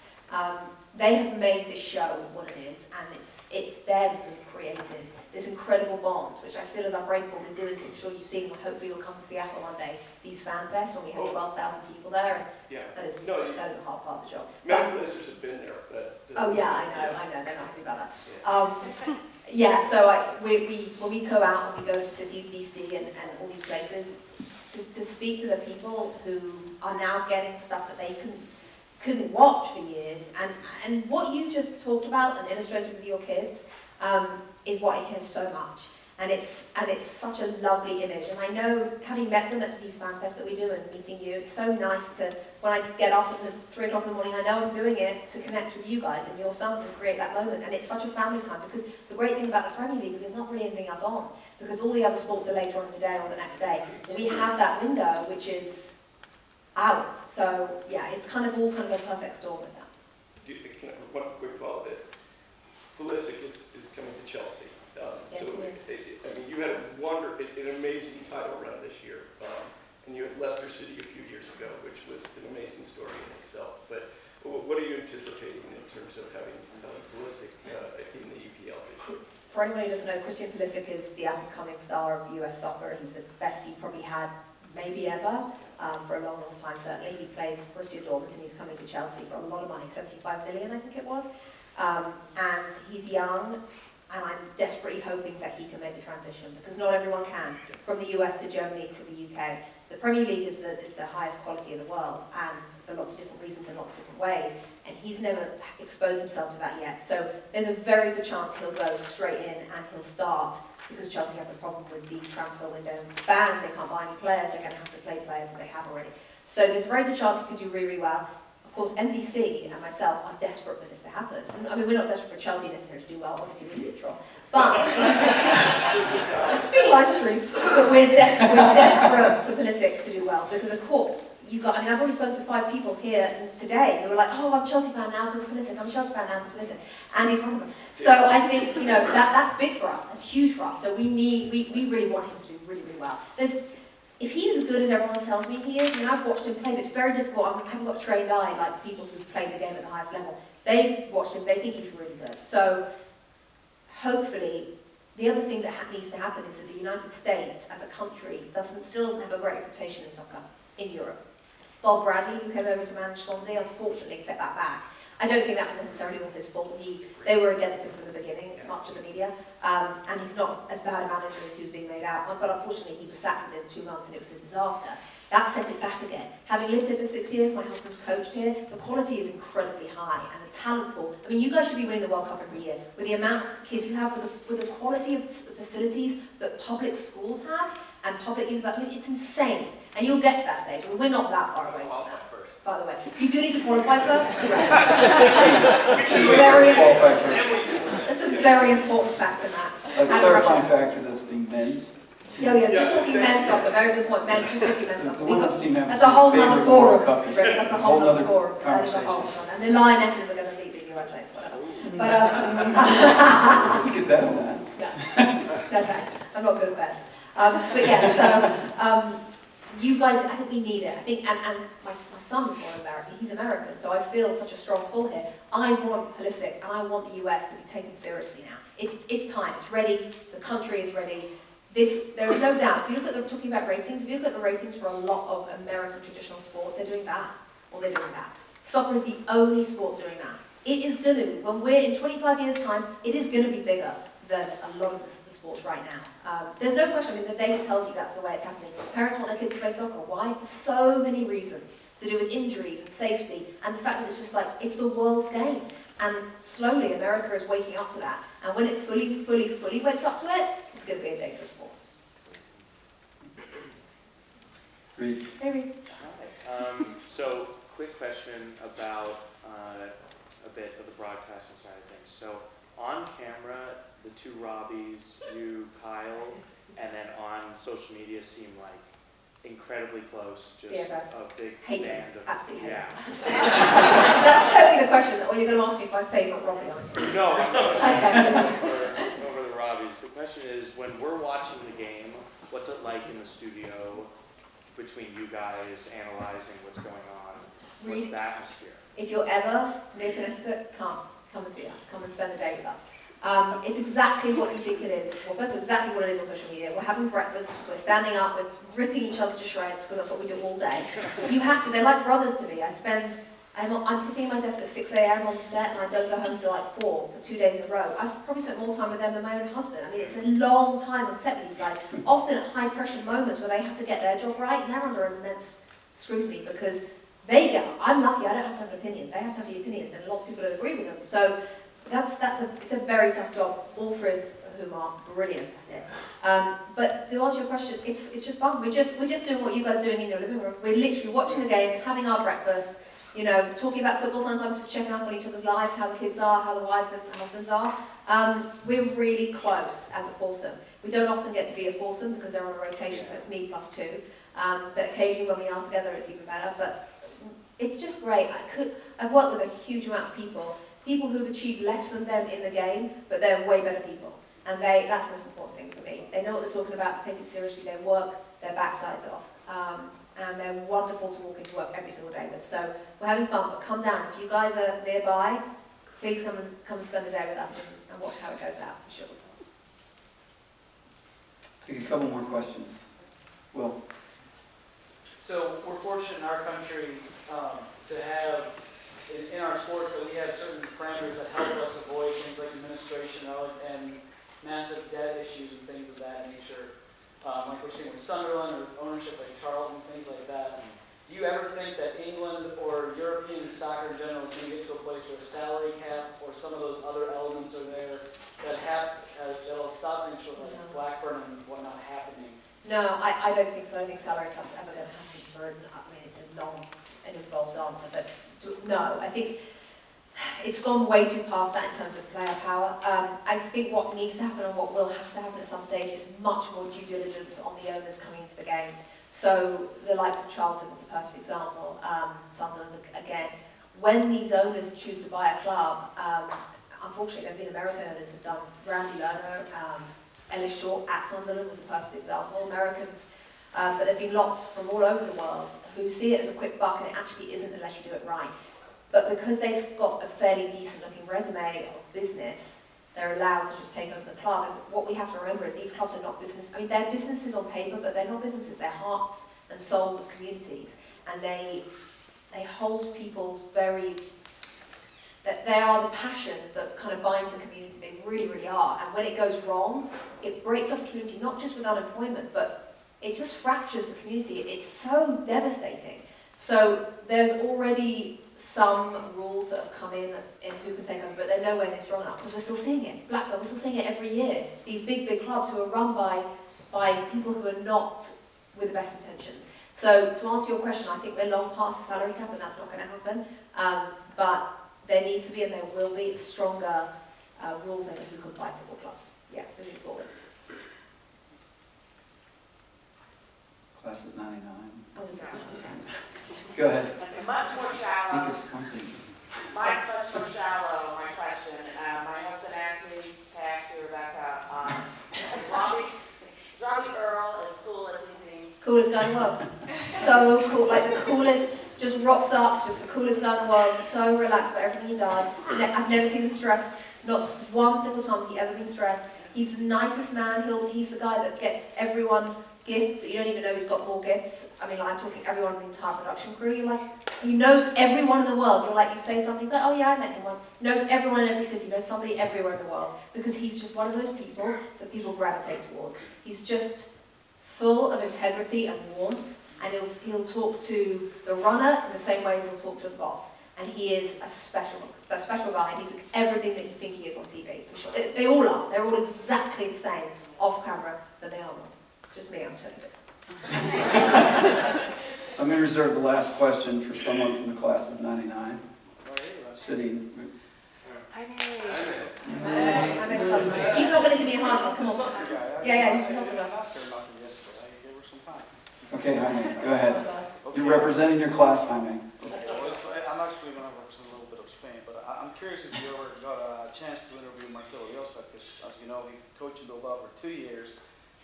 They have made this show what it is, and it's them who've created this incredible bond, which I feel as Unbreakable to do, as I'm sure you've seen, hopefully you'll come to Seattle one day, these fan fests, when we have 12,000 people there, and Yeah. that is a hard part of the job. Many listeners have been there, but... Oh yeah, I know, they're not happy about that. Yeah, so when we go out and we go to cities, DC and all these places, to speak to the people who are now getting stuff that they couldn't watch for years, and what you've just talked about and illustrated with your kids is what I hear so much, and it's such a lovely image. And I know, having met them at these fan fests that we do and meeting you, it's so nice to, when I get up at 3 o'clock in the morning, I know I'm doing it to connect with you guys and your sons and create that moment. And it's such a family time, because the great thing about the Premier League is there's not really anything else on, because all the other sports are later on in the day or the next day. We have that window, which is ours. So yeah, it's kind of a perfect storm with that. One quick follow-up. Pulisic is coming to Chelsea. Yes, so he is. I mean, you had an amazing title run this year, and you had Leicester City a few years ago, which was an amazing story in itself. But what are you anticipating in terms of having Pulisic in the EPL this year? For anyone who doesn't know, Christian Pulisic is the up-and-coming star of US soccer. He's the best. He's probably had maybe ever, for a long, long time certainly. He plays Borussia Dortmund and he's coming to Chelsea for a lot of money, 75 million I think it was. And he's young, and I'm desperately hoping that he can make the transition, because not everyone can, from the US to Germany to the UK. The Premier League is the highest quality in the world, and for lots of different reasons in lots of different ways, and he's never exposed himself to that yet. So there's a very good chance he'll go straight in and he'll start, because Chelsea have the problem with the transfer window bans. They can't buy any players, they're going to have to play players that they have already. So there's a very good chance he could do really, really well. Of course, NBC and myself are desperate for this to happen. I mean, we're not desperate for Chelsea necessarily to do well, obviously we're neutral. But, it's been live stream, but we're desperate for Pulisic to do well, because of course, I've already spoken to 5 people here today who were like, oh, I'm a Chelsea fan now because of Pulisic, I'm a Chelsea fan now because of Pulisic, and he's one of them. So I think, that's big for us, that's huge for us, so we really want him to do really, really well. If he's as good as everyone tells me he is, I've watched him play, but it's very difficult. I haven't got a trained eye like people who've played the game at the highest level. They've watched him, they think he's really good. So hopefully, the other thing that needs to happen is that the United States as a country still doesn't have a great reputation in soccer in Europe. Bob Bradley, who came over to manage Swansea, unfortunately set that back. I don't think that was necessarily all his fault. They were against him from the beginning, much of the media, and he's not as bad a manager as he was being made out, but unfortunately he was sacked within 2 months and it was a disaster. That set it back again. Having lived here for 6 years, my husband's coached here, the quality is incredibly high, and the talent pool. I mean, you guys should be winning the World Cup every year, with the amount of kids you have, with the quality of the facilities that public schools have, and public universities. I mean, it's insane. And you'll get to that stage. I mean, we're not that far away from that. By the way, you do need to qualify first. Correct. That's a very important factor, Matt. A clarifying factor, that's the men's. Yeah, just talking men's soccer. Very good point. Just talking men's soccer. The women's team has That's a whole other favorite forum. World Cup. That's a whole other forum. That is a Conversation. whole. And the Lionesses are going to beat the USA, so whatever. But We could bet on that. yeah, no thanks. I'm not good at bets. But yeah, so you guys, I think we need it. I think, and my son's born in America. He's American, so I feel such a strong pull here. I want Pulisic, and I want the US to be taken seriously now. It's time. It's ready. The country is ready. There is no doubt. If you look at talking about ratings, if you look at the ratings for a lot of American traditional sports, they're doing bad, or they're doing bad. Soccer is the only sport doing that. It is going to, when we're in 25 years' time, it is going to be bigger than a lot of the sports right now. There's no question. I mean, the data tells you that's the way it's happening. Parents want their kids to play soccer. Why? For so many reasons, to do with injuries and safety, and the fact that it's just like, it's the world's game. And slowly, America is waking up to that. And when it fully wakes up to it, it's going to be a dangerous force. Reed. Hey, Reed. So, quick question about a bit of the broadcasting side of things. So, on camera, the 2 Robbies, you, Kyle, and then on social media seem like incredibly close, just a big band of... Absolutely. Yeah. That's totally the question, or you're going to ask me if my favourite Robbie on it. No, I'm not Okay. over the Robbies. The question is, when we're watching the game, what's it like in the studio between you guys analyzing what's going on? What's the atmosphere? If you're ever near Connecticut, come and see us. Come and spend the day with us. It's exactly what you think it is. Well, first of all, exactly what it is on social media. We're having breakfast, we're standing up, we're ripping each other to shreds, because that's what we do all day. You have to, they're like brothers to me. I'm sitting at my desk at 6 a.m. on the set, and I don't go home until like 4 for 2 days in a row. I've probably spent more time with them than my own husband. I mean, it's a long time on set with these guys, often at high pressure moments where they have to get their job right, and they're under immense scrutiny, because I'm lucky, I don't have to have an opinion. They have to have the opinions, and a lot of people don't agree with them. So it's a very tough job, all 3 of whom are brilliant at it. But to answer your question, it's just fun. We're just doing what you guys are doing in your living room. We're literally watching the game, having our breakfast, talking about football sometimes, just checking up on each other's lives, how the kids are, how the wives and husbands are. We're really close as a foursome. We don't often get to be a foursome because they're on a rotation, so it's me plus 2. But occasionally when we are together, it's even better. But it's just great. I've worked with a huge amount of people who've achieved less than them in the game, but they're way better people. And that's the most important thing for me. They know what they're talking about, take it seriously, they work their backsides off. And they're wonderful to walk into work every single day with. So we're having fun, but come down. If you guys are nearby, please come and spend the day with us and watch how it goes out, for sure. Take a couple more questions. Will. So we're fortunate in our country to have, in our sports, that we have certain parameters that help us avoid things like administration and massive debt issues and things of that nature. Like we're seeing with Sunderland or ownership like Charlton, things like that. Do you ever think that England or European soccer in general is going to get to a place where a salary cap or some of those other elements are there that'll stop things from like Blackburn and whatnot happening? No, I don't think so. I don't think salary cap's ever going to happen for, I mean, it's a long and involved answer, but no, I think it's gone way too past that in terms of player power. I think what needs to happen and what will have to happen at some stage is much more due diligence on the owners coming into the game. So the likes of Charlton is a perfect example, Sunderland again. When these owners choose to buy a club, unfortunately there have been American owners who've done. Randy Lerner, Ellis Short at Sunderland was a perfect example, Americans. But there have been lots from all over the world who see it as a quick buck, and it actually isn't unless you do it right. But because they've got a fairly decent looking resume of business, they're allowed to just take over the club. And what we have to remember is these clubs are not business. I mean, they're businesses on paper, but they're not businesses. They're hearts and souls of communities. And they hold people's that they are the passion that kind of binds a community. They really, really are. And when it goes wrong, it breaks up a community, not just with unemployment, but it just fractures the community. It's so devastating. So there's already some rules that have come in who can take over, but they're nowhere near strong enough, because we're still seeing it. Blackburn, we're still seeing it every year. These big, big clubs who are run by people who are not with the best intentions. So to answer your question, I think we're long past the salary cap, and that's not going to happen. But there needs to be, and there will be, stronger rules over who can buy football clubs. Yeah, moving forward. Class of 99. Oh, is that Go ahead. Much more Think shallow. of something. Mine's much more shallow, my question. My husband asked me to ask you, Rebecca, Robbie Earl, as cool as he seems. Coolest guy in the world. So cool, like the coolest, just rocks up, just the coolest guy in the world, so relaxed about everything he does. I've never seen him stressed, not one single time has he ever been stressed. He's the nicest man, he's the guy that gets everyone gifts, you don't even know he's got more gifts. I mean, like, I'm talking everyone in the entire production crew, you're like, he knows everyone in the world. You're like, you say something, he's like, oh yeah, I met him once. Knows everyone in every city, knows somebody everywhere in the world, because he's just one of those people that people gravitate towards. He's just full of integrity and warmth, and he'll talk to the runner in the same way as he'll talk to the boss. And he is a special guy, and he's everything that you think he is on TV, for sure. They all are. They're all exactly the same off camera than they are on. It's just me, I'm telling you. So I'm going to reserve the last question for someone from the class of 99. Sitting. He's not going to give me a hard one, come on. Yeah, he's not going to. Okay, Jaime, go ahead. You're representing your class, Jaime. I'm actually going to represent a little bit of Spain, but I'm curious if you ever got a chance to interview Marcelo Llosa, because as you know, he coached Bilbao for 2 years,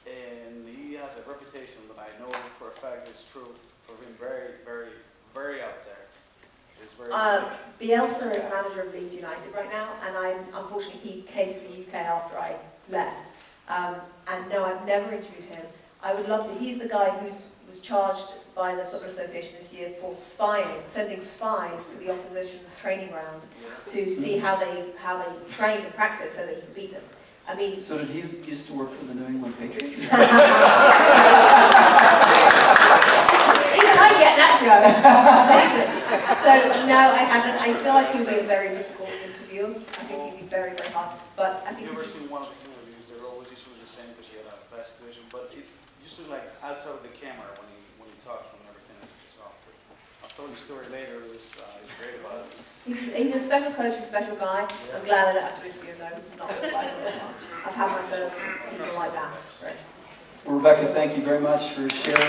and he has a reputation that I know for a fact is true for being very, very, very out there. Bielsa is manager of Leeds United right now, and unfortunately he came to the UK after I left. And no, I've never interviewed him. I would love to. He's the guy who was charged by the Football Association this year for spying, sending spies to the opposition's training ground to see how they train and practice so that he could beat them. I mean, So did he used to work for the New England Patriots? Even I get that joke. So no, I haven't. I feel like he would be a very difficult interview. I think he'd be very, very hard. But I think I've never seen one of his interviews. They're always usually the same because he had a best vision. But it's usually like outside of the camera when he talks and everything. So I'll tell you the story later. It's great about it. he's a special coach, a special guy. I'm glad I don't have to interview him though. It's not like I've had my fill of people like that. Right. Well, Rebecca, thank you very much for sharing.